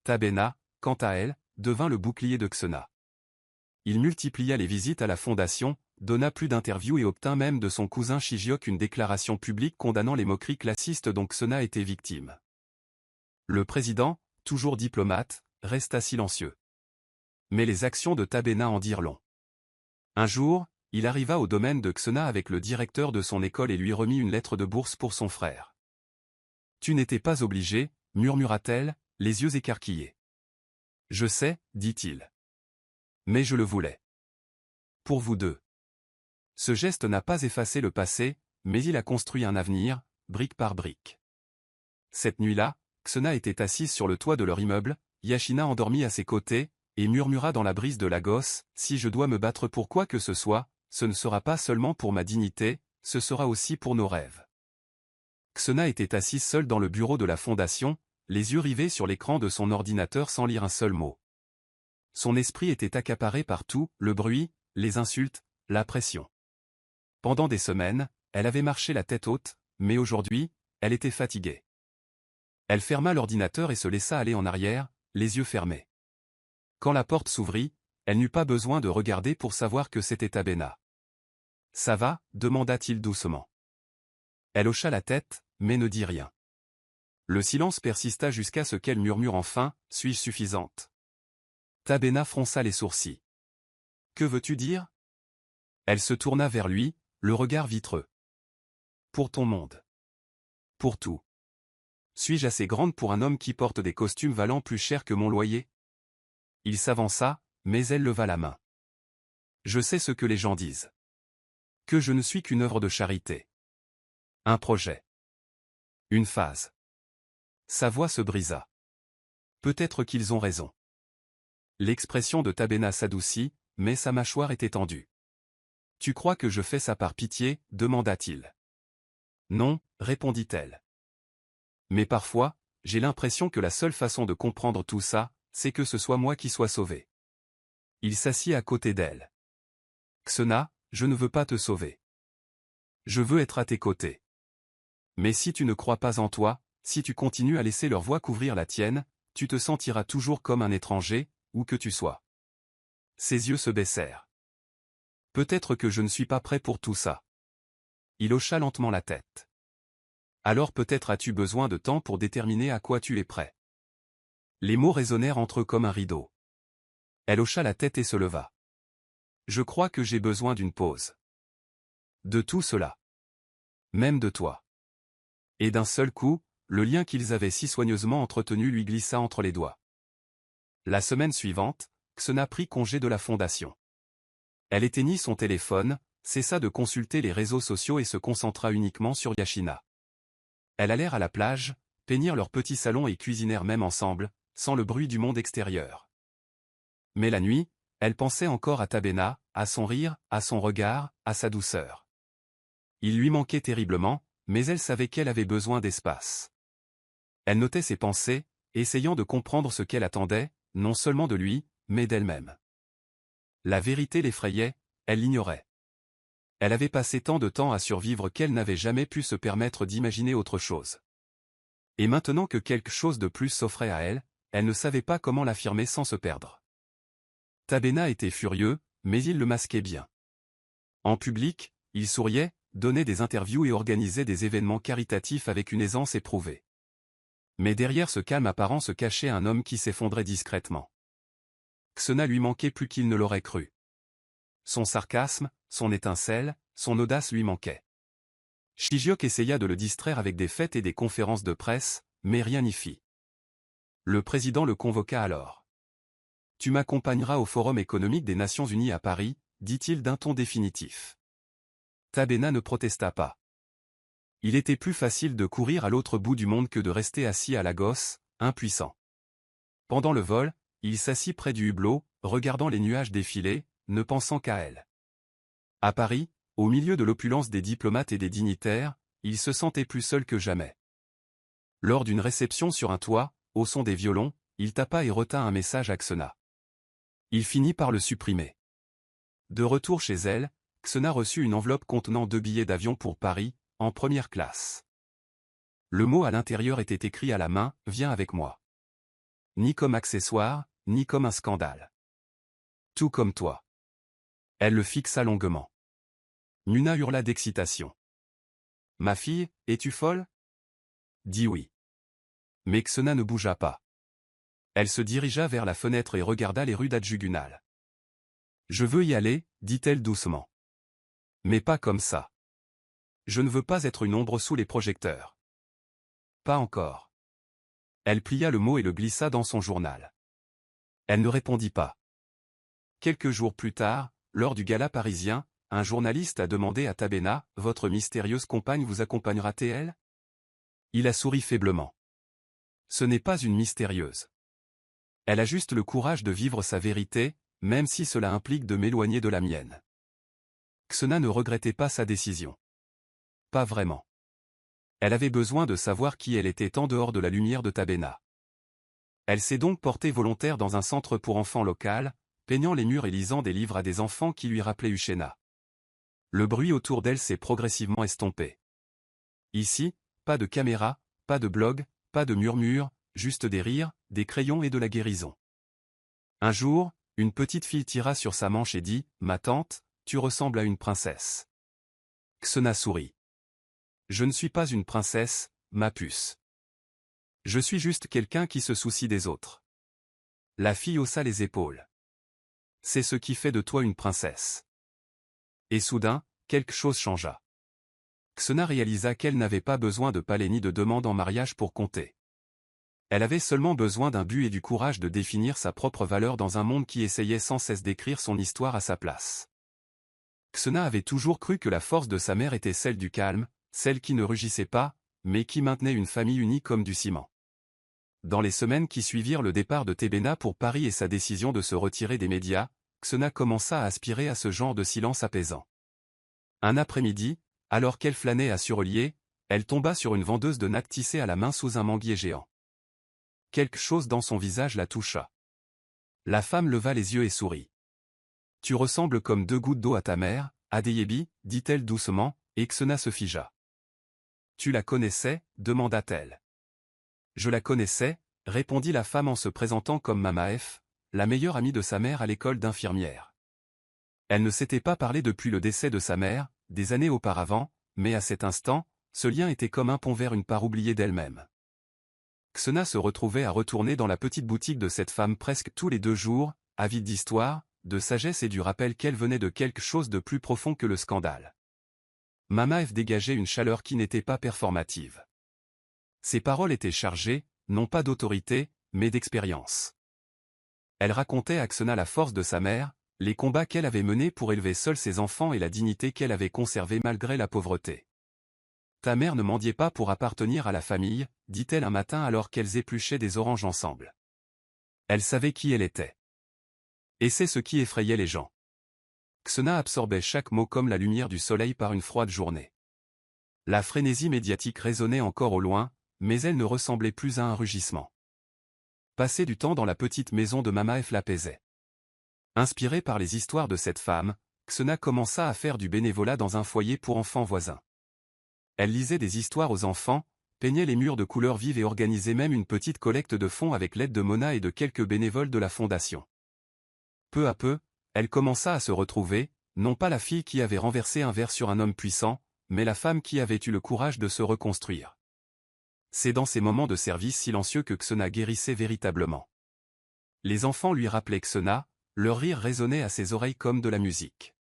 Tabena, quant à elle, devint le bouclier de Xena. Il multiplia les visites à la fondation, donna plus d'interviews et obtint même de son cousin Shigeok une déclaration publique condamnant les moqueries classistes dont Xena était victime. Le président, toujours diplomate, resta silencieux. Mais les actions de Tabena en dirent long. Un jour, il arriva au domaine de Xena avec le directeur de son école et lui remit une lettre de bourse pour son frère. « Tu n'étais pas obligé, murmura-t-elle, les yeux écarquillés. « Je sais, dit-il. Mais je le voulais. Pour vous deux. » Ce geste n'a pas effacé le passé, mais il a construit un avenir, brique par brique. Cette nuit-là, Xena était assise sur le toit de leur immeuble, Yashina endormie à ses côtés, et murmura dans la brise de la gosse, « Si je dois me battre pour quoi que ce soit, ce ne sera pas seulement pour ma dignité, ce sera aussi pour nos rêves. » Xena était assise seule dans le bureau de la fondation, les yeux rivés sur l'écran de son ordinateur sans lire un seul mot. Son esprit était accaparé par tout, le bruit, les insultes, la pression. Pendant des semaines, elle avait marché la tête haute, mais aujourd'hui, elle était fatiguée. Elle ferma l'ordinateur et se laissa aller en arrière, les yeux fermés. Quand la porte s'ouvrit, elle n'eut pas besoin de regarder pour savoir que c'était Tabena. « Ça va » demanda-t-il doucement. Elle hocha la tête, mais ne dit rien. Le silence persista jusqu'à ce qu'elle murmure enfin, « Suis-je suffisante ?» Tabena fronça les sourcils. « Que veux-tu dire ?» Elle se tourna vers lui, le regard vitreux. « Pour ton monde. Pour tout. Suis-je assez grande pour un homme qui porte des costumes valant plus cher que mon loyer ?» Il s'avança, mais elle leva la main. « Je sais ce que les gens disent. Que je ne suis qu'une œuvre de charité. Un projet. Une phase. » Sa voix se brisa. Peut-être qu'ils ont raison. L'expression de Tabena s'adoucit, mais sa mâchoire était tendue. « Tu crois que je fais ça par pitié ?» demanda-t-il. « Non, répondit-elle. Mais parfois, j'ai l'impression que la seule façon de comprendre tout ça, c'est que ce soit moi qui sois sauvé. » Il s'assit à côté d'elle. « Xena, je ne veux pas te sauver. Je veux être à tes côtés. Mais si tu ne crois pas en toi, si tu continues à laisser leur voix couvrir la tienne, tu te sentiras toujours comme un étranger, où que tu sois. » Ses yeux se baissèrent. « Peut-être que je ne suis pas prêt pour tout ça. » Il hocha lentement la tête. « Alors peut-être as-tu besoin de temps pour déterminer à quoi tu es prêt. » Les mots résonnèrent entre eux comme un rideau. Elle hocha la tête et se leva. « Je crois que j'ai besoin d'une pause. De tout cela. Même de toi. » Et d'un seul coup, le lien qu'ils avaient si soigneusement entretenu lui glissa entre les doigts. La semaine suivante, Xena prit congé de la fondation. Elle éteignit son téléphone, cessa de consulter les réseaux sociaux et se concentra uniquement sur Yashina. Elles allèrent à la plage, peignirent leur petit salon et cuisinèrent même ensemble, sans le bruit du monde extérieur. Mais la nuit, elle pensait encore à Tabena, à son rire, à son regard, à sa douceur. Il lui manquait terriblement, mais elle savait qu'elle avait besoin d'espace. Elle notait ses pensées, essayant de comprendre ce qu'elle attendait, non seulement de lui, mais d'elle-même. La vérité l'effrayait, elle l'ignorait. Elle avait passé tant de temps à survivre qu'elle n'avait jamais pu se permettre d'imaginer autre chose. Et maintenant que quelque chose de plus s'offrait à elle, elle ne savait pas comment l'affirmer sans se perdre. Tabena était furieux, mais il le masquait bien. En public, il souriait, donnait des interviews et organisait des événements caritatifs avec une aisance éprouvée. Mais derrière ce calme apparent se cachait un homme qui s'effondrait discrètement. Xena lui manquait plus qu'il ne l'aurait cru. Son sarcasme, son étincelle, son audace lui manquaient. Shigyok essaya de le distraire avec des fêtes et des conférences de presse, mais rien n'y fit. Le président le convoqua alors. « Tu m'accompagneras au Forum économique des Nations Unies à Paris », dit-il d'un ton définitif. Tabena ne protesta pas. Il était plus facile de courir à l'autre bout du monde que de rester assis à Lagos, impuissant. Pendant le vol, il s'assit près du hublot, regardant les nuages défiler, ne pensant qu'à elle. À Paris, au milieu de l'opulence des diplomates et des dignitaires, il se sentait plus seul que jamais. Lors d'une réception sur un toit, au son des violons, il tapa et retint un message à Xena. Il finit par le supprimer. De retour chez elle, Xena reçut une enveloppe contenant 2 billets d'avion pour Paris, en première classe. Le mot à l'intérieur était écrit à la main, « Viens avec moi. » Ni comme accessoire, ni comme un scandale. Tout comme toi. Elle le fixa longuement. Nuna hurla d'excitation. « Ma fille, es-tu folle ?» Dis oui. Mais Xena ne bougea pas. Elle se dirigea vers la fenêtre et regarda les rues d'Adjugunal. Je veux y aller, dit-elle doucement. Mais pas comme ça. Je ne veux pas être une ombre sous les projecteurs. Pas encore. Elle plia le mot et le glissa dans son journal. Elle ne répondit pas. Quelques jours plus tard, lors du gala parisien, un journaliste a demandé à Tabena, « Votre mystérieuse compagne vous accompagnera-t-elle » Il a souri faiblement. Ce n'est pas une mystérieuse. Elle a juste le courage de vivre sa vérité, même si cela implique de m'éloigner de la mienne. Xena ne regrettait pas sa décision. Pas vraiment. Elle avait besoin de savoir qui elle était en dehors de la lumière de Tabena. Elle s'est donc portée volontaire dans un centre pour enfants local, peignant les murs et lisant des livres à des enfants qui lui rappelaient Uchena. Le bruit autour d'elle s'est progressivement estompé. Ici, pas de caméra, pas de blog, pas de murmures, juste des rires, des crayons et de la guérison. Un jour, une petite fille tira sur sa manche et dit « Ma tante, tu ressembles à une princesse. » Xena sourit. « Je ne suis pas une princesse, ma puce. Je suis juste quelqu'un qui se soucie des autres. » La fille haussa les épaules. « C'est ce qui fait de toi une princesse. » Et soudain, quelque chose changea. Xena réalisa qu'elle n'avait pas besoin de palais ni de demande en mariage pour compter. Elle avait seulement besoin d'un but et du courage de définir sa propre valeur dans un monde qui essayait sans cesse d'écrire son histoire à sa place. Xena avait toujours cru que la force de sa mère était celle du calme, celle qui ne rugissait pas, mais qui maintenait une famille unie comme du ciment. Dans les semaines qui suivirent le départ de Tabena pour Paris et sa décision de se retirer des médias, Xena commença à aspirer à ce genre de silence apaisant. Un après-midi, alors qu'elle flânait à Surelier, elle tomba sur une vendeuse de nattes tissées à la main sous un manguier géant. Quelque chose dans son visage la toucha. La femme leva les yeux et sourit. « Tu ressembles comme 2 gouttes d'eau à ta mère, Adéyébi, dit-elle doucement, et Xena se figea. « Tu la connaissais » demanda-t-elle. « Je la connaissais » répondit la femme en se présentant comme Mama F, la meilleure amie de sa mère à l'école d'infirmière. Elle ne s'était pas parlé depuis le décès de sa mère, des années auparavant, mais à cet instant, ce lien était comme un pont vers une part oubliée d'elle-même. Xena se retrouvait à retourner dans la petite boutique de cette femme presque tous les 2 jours, avide d'histoire, de sagesse et du rappel qu'elle venait de quelque chose de plus profond que le scandale. Mama F dégageait une chaleur qui n'était pas performative. Ses paroles étaient chargées, non pas d'autorité, mais d'expérience. Elle racontait à Xena la force de sa mère, les combats qu'elle avait menés pour élever seule ses enfants et la dignité qu'elle avait conservée malgré la pauvreté. « Ta mère ne mendiait pas pour appartenir à la famille, » dit-elle un matin alors qu'elles épluchaient des oranges ensemble. Elle savait qui elle était. Et c'est ce qui effrayait les gens. Xena absorbait chaque mot comme la lumière du soleil par une froide journée. La frénésie médiatique résonnait encore au loin, mais elle ne ressemblait plus à un rugissement. Passer du temps dans la petite maison de Mama F l'apaisait. Inspirée par les histoires de cette femme, Xena commença à faire du bénévolat dans un foyer pour enfants voisins. Elle lisait des histoires aux enfants, peignait les murs de couleurs vives et organisait même une petite collecte de fonds avec l'aide de Mona et de quelques bénévoles de la fondation. Peu à peu, elle commença à se retrouver, non pas la fille qui avait renversé un verre sur un homme puissant, mais la femme qui avait eu le courage de se reconstruire. C'est dans ces moments de service silencieux que Xena guérissait véritablement. Les enfants lui rappelaient Xena, leur rire résonnait à ses oreilles comme de la musique.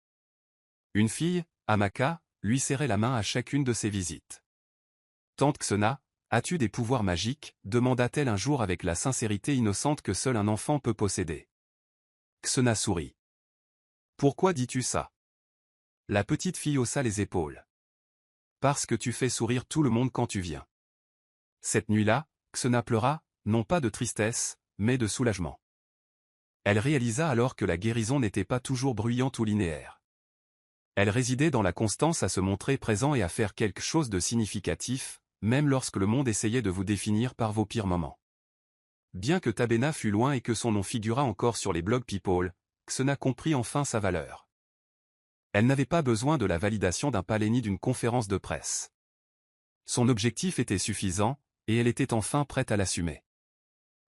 Une fille, Amaka, lui serrait la main à chacune de ses visites. « Tante Xena, as-tu des pouvoirs magiques » demanda-t-elle un jour avec la sincérité innocente que seul un enfant peut posséder. Xena sourit. « Pourquoi dis-tu ça » La petite fille haussa les épaules. « Parce que tu fais sourire tout le monde quand tu viens. » Cette nuit-là, Xena pleura, non pas de tristesse, mais de soulagement. Elle réalisa alors que la guérison n'était pas toujours bruyante ou linéaire. Elle résidait dans la constance à se montrer présent et à faire quelque chose de significatif, même lorsque le monde essayait de vous définir par vos pires moments. Bien que Tabena fût loin et que son nom figurât encore sur les blogs People, Xena comprit enfin sa valeur. Elle n'avait pas besoin de la validation d'un palais ni d'une conférence de presse. Son objectif était suffisant, et elle était enfin prête à l'assumer.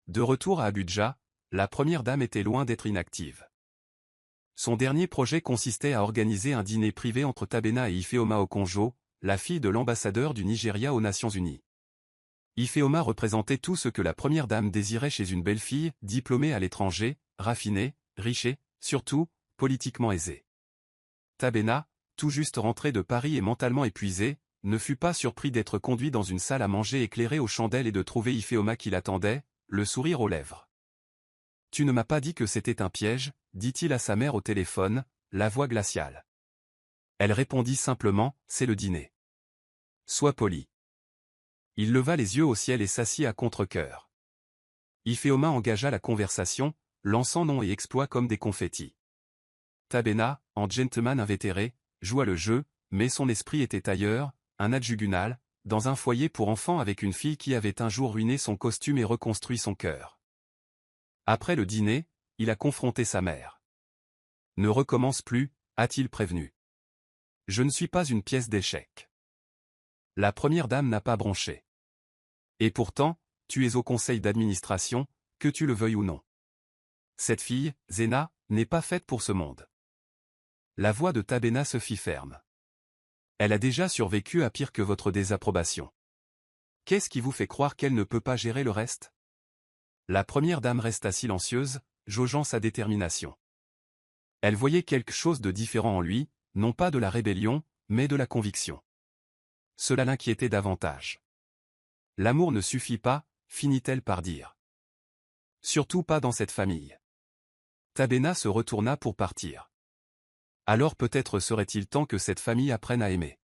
De retour à Abuja, la première dame était loin d'être inactive. Son dernier projet consistait à organiser un dîner privé entre Tabena et Ifeoma Okonjo, la fille de l'ambassadeur du Nigeria aux Nations Unies. Ifeoma représentait tout ce que la première dame désirait chez une belle fille, diplômée à l'étranger, raffinée, riche et, surtout, politiquement aisée. Tabena, tout juste rentré de Paris et mentalement épuisé, ne fut pas surpris d'être conduit dans une salle à manger éclairée aux chandelles et de trouver Ifeoma qui l'attendait, le sourire aux lèvres. « Tu ne m'as pas dit que c'était un piège » dit-il à sa mère au téléphone, la voix glaciale. Elle répondit simplement, « C'est le dîner. » « Sois poli. » Il leva les yeux au ciel et s'assit à contre-cœur. Ifeoma engagea la conversation, lançant noms et exploits comme des confettis. Tabena, en gentleman invétéré, joua le jeu, mais son esprit était ailleurs, un adjugunal, dans un foyer pour enfants avec une fille qui avait un jour ruiné son costume et reconstruit son cœur. Après le dîner, il a confronté sa mère. « Ne recommence plus » a-t-il prévenu. « Je ne suis pas une pièce d'échec. » La première dame n'a pas bronché. « Et pourtant, tu es au conseil d'administration, que tu le veuilles ou non. Cette fille, Zena, n'est pas faite pour ce monde. » La voix de Tabena se fit ferme. « Elle a déjà survécu à pire que votre désapprobation. Qu'est-ce qui vous fait croire qu'elle ne peut pas gérer le reste ?» La première dame resta silencieuse, jaugeant sa détermination. Elle voyait quelque chose de différent en lui, non pas de la rébellion, mais de la conviction. Cela l'inquiétait davantage. « L'amour ne suffit pas », finit-elle par dire. « Surtout pas dans cette famille. » Tabena se retourna pour partir. Alors peut-être serait-il temps que cette famille apprenne à aimer.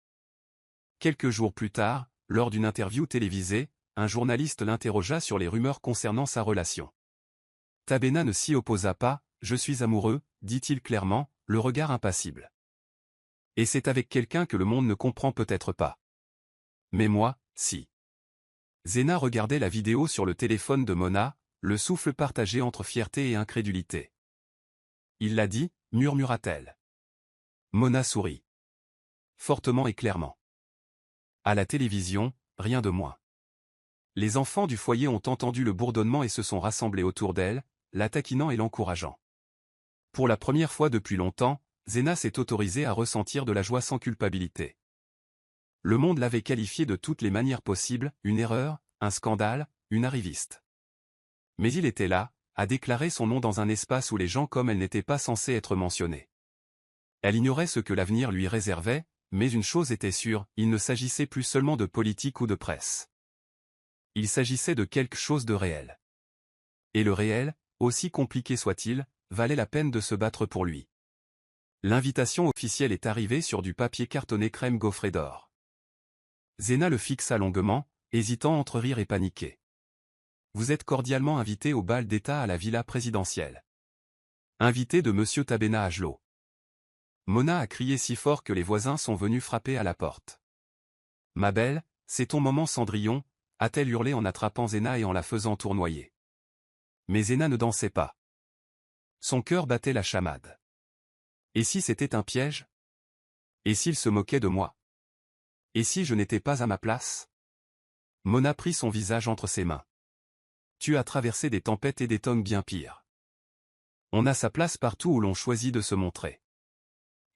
Quelques jours plus tard, lors d'une interview télévisée, un journaliste l'interrogea sur les rumeurs concernant sa relation. Tabena ne s'y opposa pas, « Je suis amoureux », dit-il clairement, le regard impassible. Et c'est avec quelqu'un que le monde ne comprend peut-être pas. Mais moi, si. Zena regardait la vidéo sur le téléphone de Mona, le souffle partagé entre fierté et incrédulité. « Il l'a dit » murmura-t-elle. Mona sourit. Fortement et clairement. À la télévision, rien de moins. Les enfants du foyer ont entendu le bourdonnement et se sont rassemblés autour d'elle, la taquinant et l'encourageant. Pour la première fois depuis longtemps, Zena s'est autorisée à ressentir de la joie sans culpabilité. Le monde l'avait qualifiée de toutes les manières possibles, une erreur, un scandale, une arriviste. Mais il était là, à déclarer son nom dans un espace où les gens comme elle n'étaient pas censés être mentionnés. Elle ignorait ce que l'avenir lui réservait, mais une chose était sûre, il ne s'agissait plus seulement de politique ou de presse. Il s'agissait de quelque chose de réel. Et le réel, aussi compliqué soit-il, valait la peine de se battre pour lui. L'invitation officielle est arrivée sur du papier cartonné crème gaufré d'or. Zena le fixa longuement, hésitant entre rire et paniquer. « Vous êtes cordialement invité au bal d'État à la villa présidentielle. Invité de Monsieur Tabena Agelot. » Mona a crié si fort que les voisins sont venus frapper à la porte. « Ma belle, c'est ton moment Cendrillon », a-t-elle hurlé en attrapant Zena et en la faisant tournoyer. Mais Zena ne dansait pas. Son cœur battait la chamade. Et si c'était un piège? Et s'il se moquait de moi? Et si je n'étais pas à ma place? Mona prit son visage entre ses mains. Tu as traversé des tempêtes et des tongues bien pires. On a sa place partout où l'on choisit de se montrer.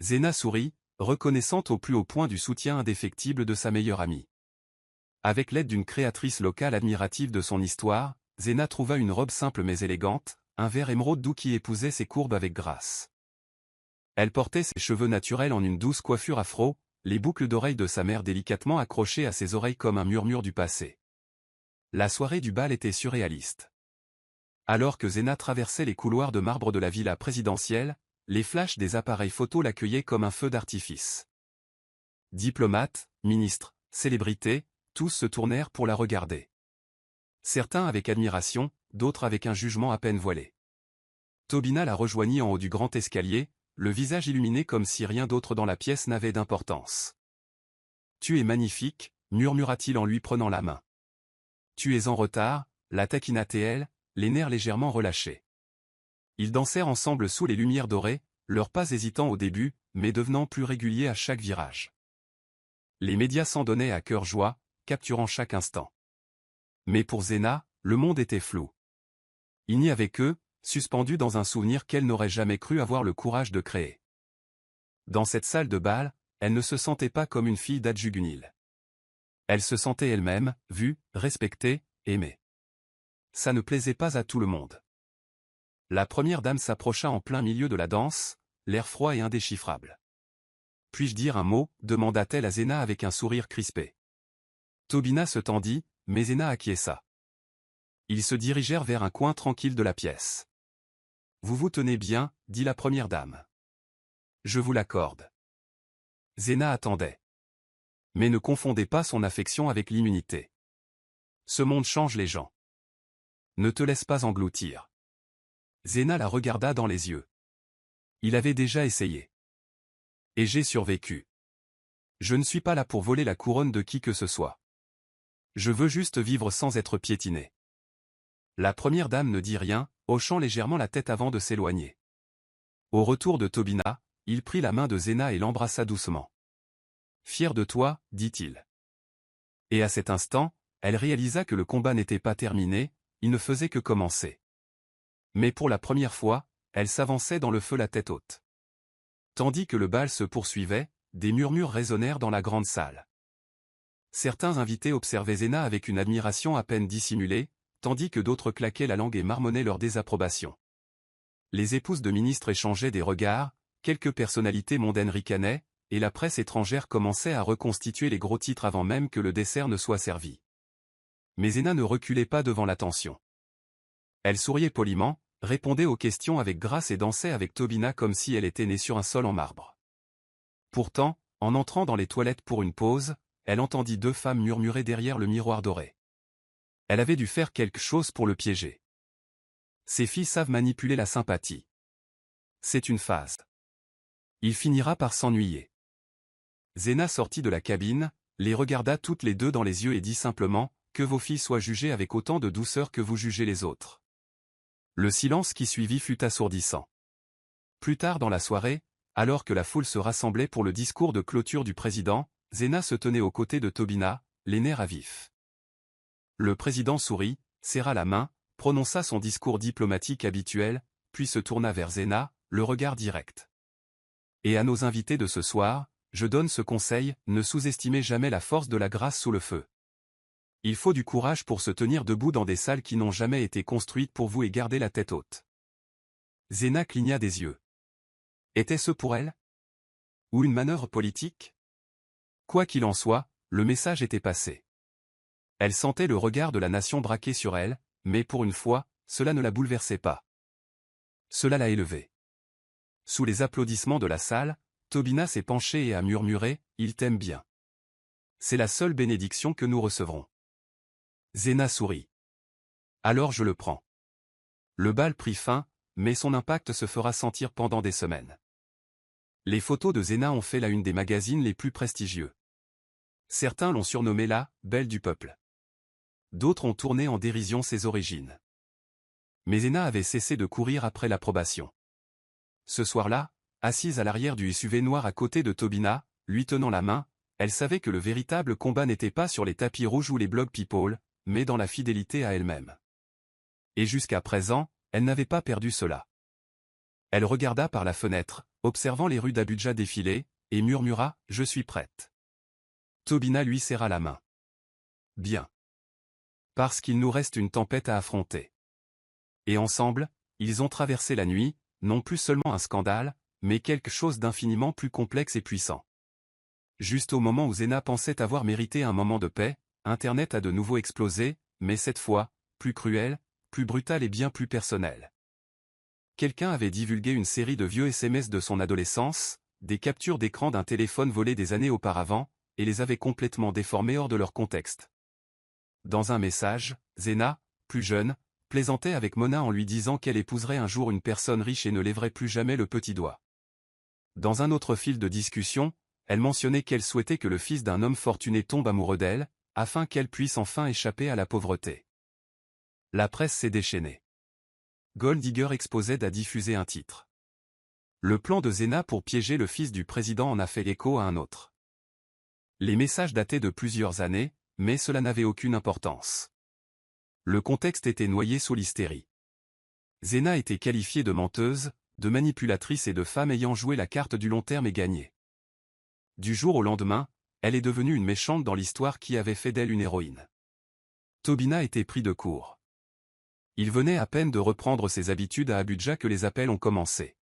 Zena sourit, reconnaissante au plus haut point du soutien indéfectible de sa meilleure amie. Avec l'aide d'une créatrice locale admirative de son histoire, Zena trouva une robe simple mais élégante, un vert émeraude doux qui épousait ses courbes avec grâce. Elle portait ses cheveux naturels en une douce coiffure afro, les boucles d'oreilles de sa mère délicatement accrochées à ses oreilles comme un murmure du passé. La soirée du bal était surréaliste. Alors que Zena traversait les couloirs de marbre de la villa présidentielle, les flashs des appareils photo l'accueillaient comme un feu d'artifice. Diplomates, ministres, célébrités, tous se tournèrent pour la regarder. Certains avec admiration, d'autres avec un jugement à peine voilé. Tobina la rejoignit en haut du grand escalier, le visage illuminé comme si rien d'autre dans la pièce n'avait d'importance. « Tu es magnifique », murmura-t-il en lui prenant la main. « Tu es en retard », la taquina-t-elle, les nerfs légèrement relâchés. Ils dansèrent ensemble sous les lumières dorées, leurs pas hésitant au début, mais devenant plus réguliers à chaque virage. Les médias s'en donnaient à cœur joie, capturant chaque instant. Mais pour Zena, le monde était flou. Il n'y avait qu'eux, suspendus dans un souvenir qu'elle n'aurait jamais cru avoir le courage de créer. Dans cette salle de bal, elle ne se sentait pas comme une fille d'Adjugunil. Elle se sentait elle-même, vue, respectée, aimée. Ça ne plaisait pas à tout le monde. La première dame s'approcha en plein milieu de la danse, l'air froid et indéchiffrable. « Puis-je dire un mot » demanda-t-elle à Zena avec un sourire crispé. Tobina se tendit, mais Zena acquiesça. Ils se dirigèrent vers un coin tranquille de la pièce. « Vous vous tenez bien, dit la première dame. Je vous l'accorde. » Zena attendait. Mais ne confondez pas son affection avec l'immunité. Ce monde change les gens. Ne te laisse pas engloutir. Zena la regarda dans les yeux. Il avait déjà essayé. Et j'ai survécu. Je ne suis pas là pour voler la couronne de qui que ce soit. Je veux juste vivre sans être piétiné. La première dame ne dit rien, hochant légèrement la tête avant de s'éloigner. Au retour de Tobina, il prit la main de Zena et l'embrassa doucement. « Fier de toi, dit-il. » Et à cet instant, elle réalisa que le combat n'était pas terminé, il ne faisait que commencer. Mais pour la première fois, elle s'avançait dans le feu la tête haute. Tandis que le bal se poursuivait, des murmures résonnèrent dans la grande salle. Certains invités observaient Zena avec une admiration à peine dissimulée, tandis que d'autres claquaient la langue et marmonnaient leur désapprobation. Les épouses de ministres échangeaient des regards, quelques personnalités mondaines ricanaient, et la presse étrangère commençait à reconstituer les gros titres avant même que le dessert ne soit servi. Mais Zena ne reculait pas devant l'attention. Elle souriait poliment, répondait aux questions avec grâce et dansait avec Tobina comme si elle était née sur un sol en marbre. Pourtant, en entrant dans les toilettes pour une pause, elle entendit deux femmes murmurer derrière le miroir doré. Elle avait dû faire quelque chose pour le piéger. Ces filles savent manipuler la sympathie. C'est une phase. Il finira par s'ennuyer. Zena sortit de la cabine, les regarda toutes les deux dans les yeux et dit simplement, « Que vos filles soient jugées avec autant de douceur que vous jugez les autres. » Le silence qui suivit fut assourdissant. Plus tard dans la soirée, alors que la foule se rassemblait pour le discours de clôture du président, Zena se tenait aux côtés de Tobina, les nerfs à vif. Le président sourit, serra la main, prononça son discours diplomatique habituel, puis se tourna vers Zena, le regard direct. Et à nos invités de ce soir, je donne ce conseil, ne sous-estimez jamais la force de la grâce sous le feu. Il faut du courage pour se tenir debout dans des salles qui n'ont jamais été construites pour vous et garder la tête haute. Zena cligna des yeux. Était-ce pour elle? Ou une manœuvre politique? Quoi qu'il en soit, le message était passé. Elle sentait le regard de la nation braqué sur elle, mais pour une fois, cela ne la bouleversait pas. Cela l'a élevée. Sous les applaudissements de la salle, Tobina s'est penchée et a murmuré, « Il t'aime bien. » C'est la seule bénédiction que nous recevrons. Zena sourit. Alors je le prends. Le bal prit fin, mais son impact se fera sentir pendant des semaines. Les photos de Zena ont fait la une des magazines les plus prestigieux. Certains l'ont surnommée la « belle du peuple ». D'autres ont tourné en dérision ses origines. Mais Zena avait cessé de courir après l'approbation. Ce soir-là, assise à l'arrière du SUV noir à côté de Tobina, lui tenant la main, elle savait que le véritable combat n'était pas sur les tapis rouges ou les blog people, mais dans la fidélité à elle-même. Et jusqu'à présent, elle n'avait pas perdu cela. Elle regarda par la fenêtre, observant les rues d'Abuja défiler, et murmura « Je suis prête ». Tobina lui serra la main. « Bien. Parce qu'il nous reste une tempête à affronter. » Et ensemble, ils ont traversé la nuit, non plus seulement un scandale, mais quelque chose d'infiniment plus complexe et puissant. Juste au moment où Zena pensait avoir mérité un moment de paix, Internet a de nouveau explosé, mais cette fois, plus cruel, plus brutal et bien plus personnel. Quelqu'un avait divulgué une série de vieux SMS de son adolescence, des captures d'écran d'un téléphone volé des années auparavant, et les avait complètement déformés hors de leur contexte. Dans un message, Zena, plus jeune, plaisantait avec Mona en lui disant qu'elle épouserait un jour une personne riche et ne lèverait plus jamais le petit doigt. Dans un autre fil de discussion, elle mentionnait qu'elle souhaitait que le fils d'un homme fortuné tombe amoureux d'elle, afin qu'elle puisse enfin échapper à la pauvreté. La presse s'est déchaînée. Gold Digger exposait à diffuser un titre. Le plan de Zena pour piéger le fils du président en a fait écho à un autre. Les messages dataient de plusieurs années, mais cela n'avait aucune importance. Le contexte était noyé sous l'hystérie. Zena était qualifiée de menteuse, de manipulatrice et de femme ayant joué la carte du long terme et gagné. Du jour au lendemain, elle est devenue une méchante dans l'histoire qui avait fait d'elle une héroïne. Tobina était pris de court. Il venait à peine de reprendre ses habitudes à Abuja que les appels ont commencé.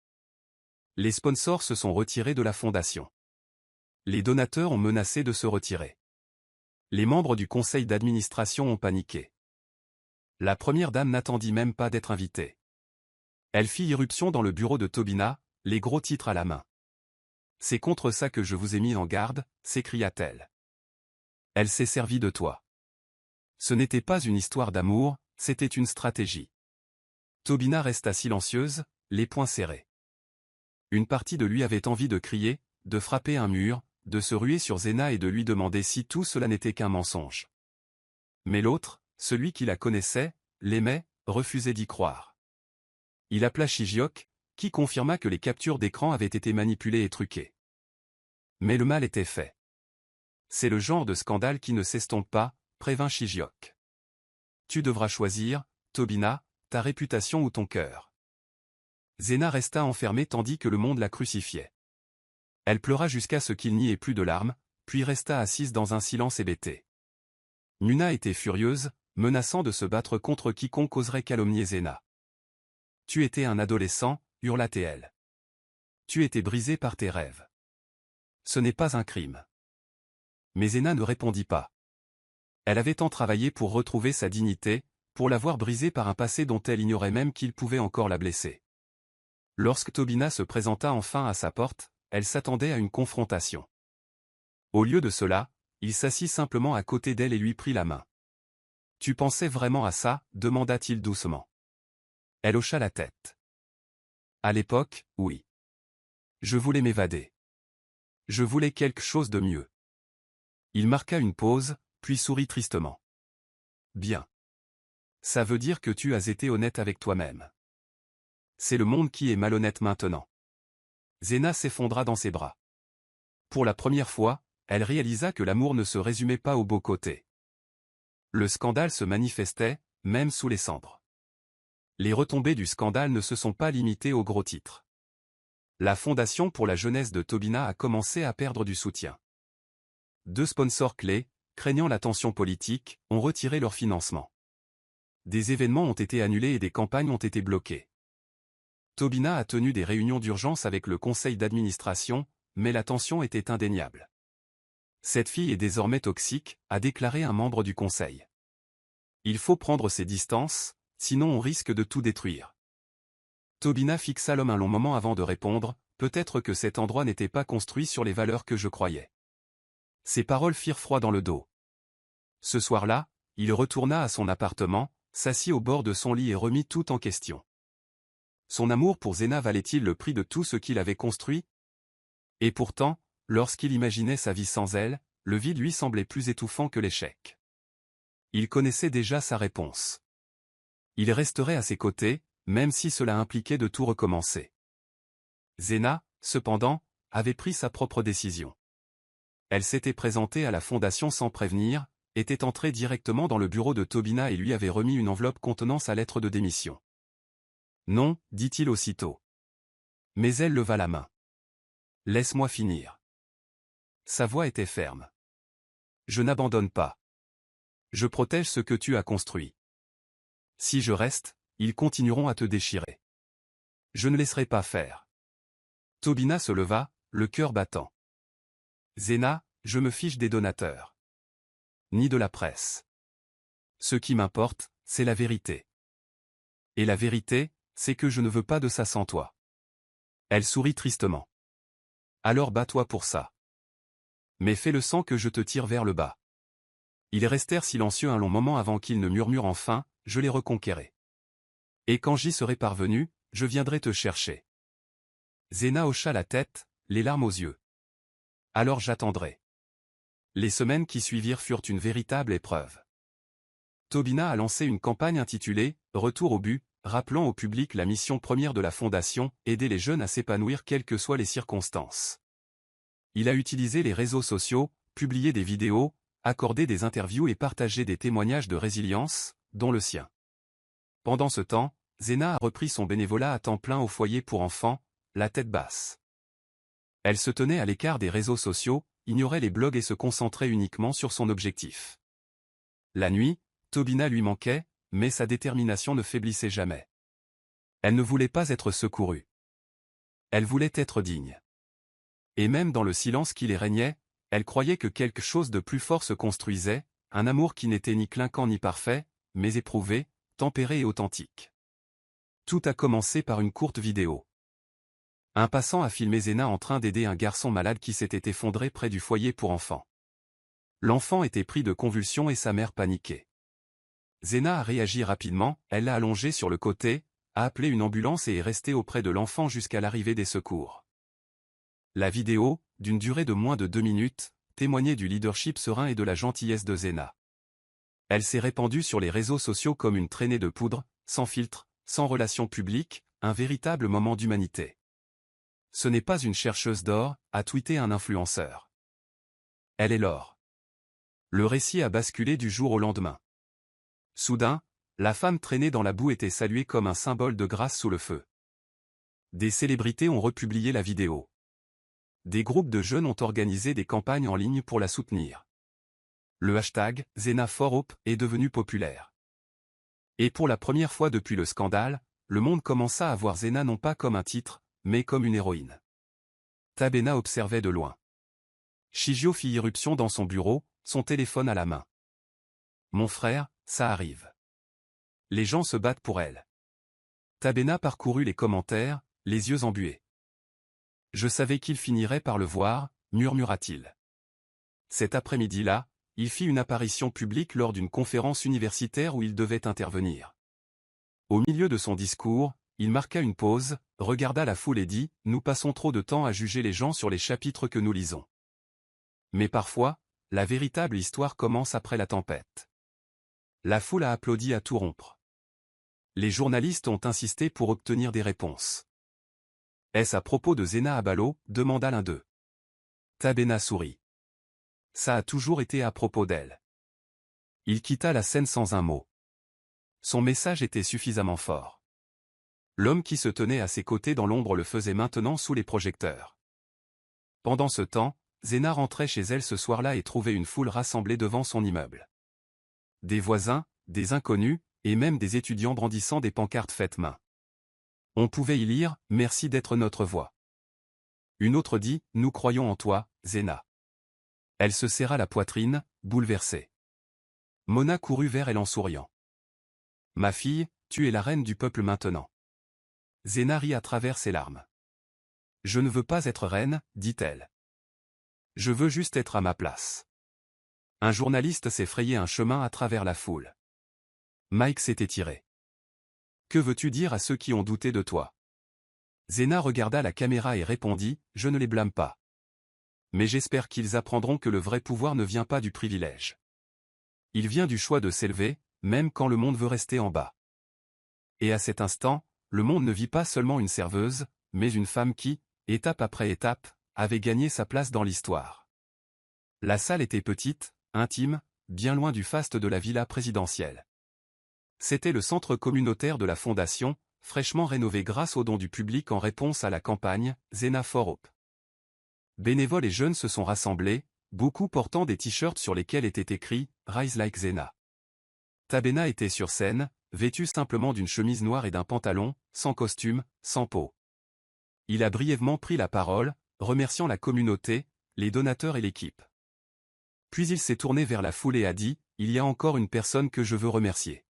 Les sponsors se sont retirés de la fondation. Les donateurs ont menacé de se retirer. Les membres du conseil d'administration ont paniqué. La première dame n'attendit même pas d'être invitée. Elle fit irruption dans le bureau de Tobina, les gros titres à la main. « C'est contre ça que je vous ai mis en garde », s'écria-t-elle. Elle s'est servie de toi. Ce n'était pas une histoire d'amour, c'était une stratégie. Tobina resta silencieuse, les poings serrés. Une partie de lui avait envie de crier, de frapper un mur, de se ruer sur Zena et de lui demander si tout cela n'était qu'un mensonge. Mais l'autre, celui qui la connaissait, l'aimait, refusait d'y croire. Il appela Shigeok, qui confirma que les captures d'écran avaient été manipulées et truquées. Mais le mal était fait. C'est le genre de scandale qui ne s'estompe pas, prévint Shigeok. Tu devras choisir, Tobina, ta réputation ou ton cœur. Zena resta enfermée tandis que le monde la crucifiait. Elle pleura jusqu'à ce qu'il n'y ait plus de larmes, puis resta assise dans un silence hébété. Nuna était furieuse, menaçant de se battre contre quiconque oserait calomnier Zena. Tu étais un adolescent, hurla-t-elle. Tu étais brisé par tes rêves. Ce n'est pas un crime. Mais Zena ne répondit pas. Elle avait tant travaillé pour retrouver sa dignité, pour l'avoir brisée par un passé dont elle ignorait même qu'il pouvait encore la blesser. Lorsque Tobina se présenta enfin à sa porte, elle s'attendait à une confrontation. Au lieu de cela, il s'assit simplement à côté d'elle et lui prit la main. « Tu pensais vraiment à ça » demanda-t-il doucement. Elle hocha la tête. À l'époque, oui. Je voulais m'évader. Je voulais quelque chose de mieux. Il marqua une pause, puis sourit tristement. Bien. Ça veut dire que tu as été honnête avec toi-même. C'est le monde qui est malhonnête maintenant. Zena s'effondra dans ses bras. Pour la première fois, elle réalisa que l'amour ne se résumait pas aux beaux côtés. Le scandale se manifestait, même sous les cendres. Les retombées du scandale ne se sont pas limitées aux gros titres. La Fondation pour la jeunesse de Tobina a commencé à perdre du soutien. 2 sponsors clés, craignant la tension politique, ont retiré leur financement. Des événements ont été annulés et des campagnes ont été bloquées. Tobina a tenu des réunions d'urgence avec le conseil d'administration, mais la tension était indéniable. Cette fille est désormais toxique, a déclaré un membre du conseil. Il faut prendre ses distances, sinon on risque de tout détruire. Tobina fixa l'homme un long moment avant de répondre, peut-être que cet endroit n'était pas construit sur les valeurs que je croyais. Ses paroles firent froid dans le dos. Ce soir-là, il retourna à son appartement, s'assit au bord de son lit et remit tout en question. Son amour pour Zena valait-il le prix de tout ce qu'il avait construit? Et pourtant, lorsqu'il imaginait sa vie sans elle, le vide lui semblait plus étouffant que l'échec. Il connaissait déjà sa réponse. Il resterait à ses côtés, même si cela impliquait de tout recommencer. Zena, cependant, avait pris sa propre décision. Elle s'était présentée à la fondation sans prévenir, était entrée directement dans le bureau de Tobina et lui avait remis une enveloppe contenant sa lettre de démission. Non, dit-il aussitôt. Mais elle leva la main. Laisse-moi finir. Sa voix était ferme. Je n'abandonne pas. Je protège ce que tu as construit. Si je reste, ils continueront à te déchirer. Je ne laisserai pas faire. Tobina se leva, le cœur battant. Zena, je me fiche des donateurs. Ni de la presse. Ce qui m'importe, c'est la vérité. Et la vérité, c'est que je ne veux pas de ça sans toi. Elle sourit tristement. Alors bats-toi pour ça. Mais fais le sang que je te tire vers le bas. Ils restèrent silencieux un long moment avant qu'il ne murmure enfin, je les reconquérai. Et quand j'y serai parvenu, je viendrai te chercher. Zena hocha la tête, les larmes aux yeux. Alors j'attendrai. Les semaines qui suivirent furent une véritable épreuve. Tobina a lancé une campagne intitulée « Retour au but », rappelant au public la mission première de la Fondation, aider les jeunes à s'épanouir quelles que soient les circonstances. Il a utilisé les réseaux sociaux, publié des vidéos, accordé des interviews et partagé des témoignages de résilience, dont le sien. Pendant ce temps, Zena a repris son bénévolat à temps plein au foyer pour enfants, la tête basse. Elle se tenait à l'écart des réseaux sociaux, ignorait les blogs et se concentrait uniquement sur son objectif. La nuit, Tobina lui manquait, mais sa détermination ne faiblissait jamais. Elle ne voulait pas être secourue. Elle voulait être digne. Et même dans le silence qui les régnait, elle croyait que quelque chose de plus fort se construisait, un amour qui n'était ni clinquant ni parfait, mais éprouvé, tempéré et authentique. Tout a commencé par une courte vidéo. Un passant a filmé Zeina en train d'aider un garçon malade qui s'était effondré près du foyer pour enfants. L'enfant était pris de convulsions et sa mère paniquait. Zeina a réagi rapidement, elle l'a allongé sur le côté, a appelé une ambulance et est restée auprès de l'enfant jusqu'à l'arrivée des secours. La vidéo, d'une durée de moins de 2 minutes, témoignait du leadership serein et de la gentillesse de Zeina. Elle s'est répandue sur les réseaux sociaux comme une traînée de poudre, sans filtre, sans relations publiques, un véritable moment d'humanité. Ce n'est pas une chercheuse d'or, a tweeté un influenceur. Elle est l'or. Le récit a basculé du jour au lendemain. Soudain, la femme traînée dans la boue était saluée comme un symbole de grâce sous le feu. Des célébrités ont republié la vidéo. Des groupes de jeunes ont organisé des campagnes en ligne pour la soutenir. Le hashtag #ZeinaForHope est devenu populaire. Et pour la première fois depuis le scandale, le monde commença à voir Zeina non pas comme un titre, mais comme une héroïne. Tabena observait de loin. Shigio fit irruption dans son bureau, son téléphone à la main. « Mon frère, ça arrive. Les gens se battent pour elle. » Tabena parcourut les commentaires, les yeux embués. « Je savais qu'il finirait par le voir, » murmura-t-il. Cet après-midi-là, il fit une apparition publique lors d'une conférence universitaire où il devait intervenir. Au milieu de son discours, il marqua une pause, regarda la foule et dit « Nous passons trop de temps à juger les gens sur les chapitres que nous lisons. Mais parfois, la véritable histoire commence après la tempête. » La foule a applaudi à tout rompre. Les journalistes ont insisté pour obtenir des réponses. « Est-ce à propos de Zeina Abalo ?» demanda l'un d'eux. Tabena sourit. « Ça a toujours été à propos d'elle. » Il quitta la scène sans un mot. Son message était suffisamment fort. L'homme qui se tenait à ses côtés dans l'ombre le faisait maintenant sous les projecteurs. Pendant ce temps, Zeina rentrait chez elle ce soir-là et trouvait une foule rassemblée devant son immeuble. Des voisins, des inconnus, et même des étudiants brandissant des pancartes faites main. On pouvait y lire « Merci d'être notre voix ». Une autre dit « Nous croyons en toi, Zeina ». Elle se serra la poitrine, bouleversée. Mona courut vers elle en souriant. « Ma fille, tu es la reine du peuple maintenant. » Zeina rit à travers ses larmes. « Je ne veux pas être reine, dit-elle. Je veux juste être à ma place. » Un journaliste s'est frayé un chemin à travers la foule. Mike s'est étiré. « Que veux-tu dire à ceux qui ont douté de toi ?» Zeina regarda la caméra et répondit « Je ne les blâme pas. Mais j'espère qu'ils apprendront que le vrai pouvoir ne vient pas du privilège. Il vient du choix de s'élever, même quand le monde veut rester en bas. » Et à cet instant, le monde ne vit pas seulement une serveuse, mais une femme qui, étape après étape, avait gagné sa place dans l'histoire. La salle était petite, intime, bien loin du faste de la villa présidentielle. C'était le centre communautaire de la fondation, fraîchement rénové grâce aux dons du public en réponse à la campagne #ZeinaForHope. Bénévoles et jeunes se sont rassemblés, beaucoup portant des t-shirts sur lesquels était écrit « Rise like Zeina ». Tabena était sur scène, vêtu simplement d'une chemise noire et d'un pantalon, sans costume, sans peau. Il a brièvement pris la parole, remerciant la communauté, les donateurs et l'équipe. Puis il s'est tourné vers la foule et a dit « Il y a encore une personne que je veux remercier. »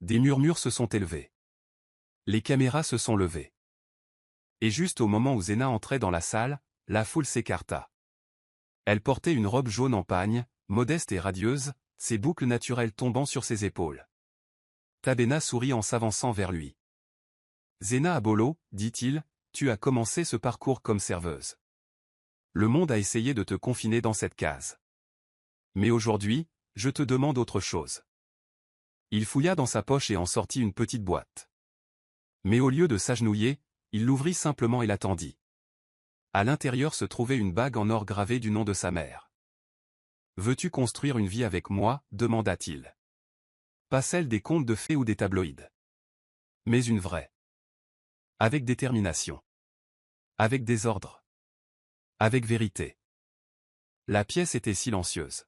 Des murmures se sont élevés. Les caméras se sont levées. Et juste au moment où Zeina entrait dans la salle, la foule s'écarta. Elle portait une robe jaune en pagne, modeste et radieuse, ses boucles naturelles tombant sur ses épaules. Tabena sourit en s'avançant vers lui. « Zeina Abalo, dit-il, tu as commencé ce parcours comme serveuse. Le monde a essayé de te confiner dans cette case. Mais aujourd'hui, je te demande autre chose. » Il fouilla dans sa poche et en sortit une petite boîte. Mais au lieu de s'agenouiller, il l'ouvrit simplement et l'attendit. À l'intérieur se trouvait une bague en or gravée du nom de sa mère. « Veux-tu construire une vie avec moi ?» demanda-t-il. Pas celle des contes de fées ou des tabloïds. Mais une vraie. Avec détermination. Avec désordre. Avec vérité. La pièce était silencieuse.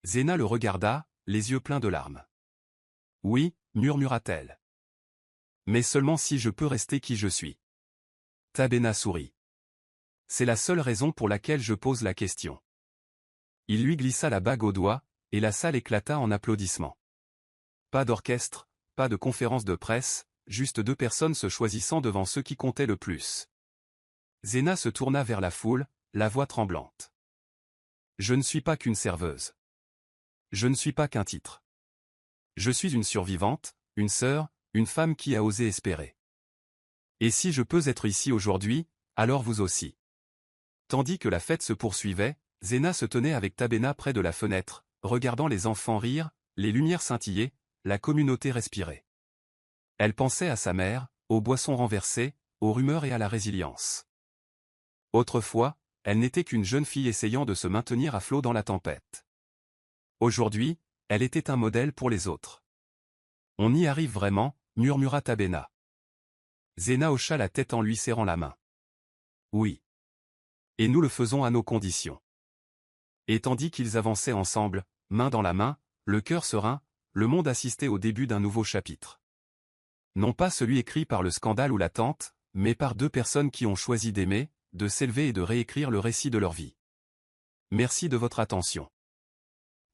Zeina le regarda, les yeux pleins de larmes. « Oui, murmura-t-elle. Mais seulement si je peux rester qui je suis. » Tabena sourit. C'est la seule raison pour laquelle je pose la question. Il lui glissa la bague au doigt, et la salle éclata en applaudissements. Pas d'orchestre, pas de conférence de presse, juste deux personnes se choisissant devant ceux qui comptaient le plus. Zena se tourna vers la foule, la voix tremblante. Je ne suis pas qu'une serveuse. Je ne suis pas qu'un titre. Je suis une survivante, une sœur, une femme qui a osé espérer. Et si je peux être ici aujourd'hui, alors vous aussi. Tandis que la fête se poursuivait, Zena se tenait avec Tabena près de la fenêtre, regardant les enfants rire, les lumières scintiller, la communauté respirer. Elle pensait à sa mère, aux boissons renversées, aux rumeurs et à la résilience. Autrefois, elle n'était qu'une jeune fille essayant de se maintenir à flot dans la tempête. Aujourd'hui, elle était un modèle pour les autres. On y arrive vraiment, murmura Tabena. Zena hocha la tête en lui serrant la main. Oui. Et nous le faisons à nos conditions. Et tandis qu'ils avançaient ensemble, main dans la main, le cœur serein, le monde assistait au début d'un nouveau chapitre. Non pas celui écrit par le scandale ou l'attente, mais par deux personnes qui ont choisi d'aimer, de s'élever et de réécrire le récit de leur vie. Merci de votre attention.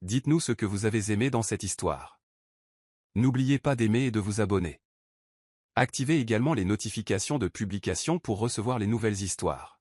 Dites-nous ce que vous avez aimé dans cette histoire. N'oubliez pas d'aimer et de vous abonner. Activez également les notifications de publication pour recevoir les nouvelles histoires.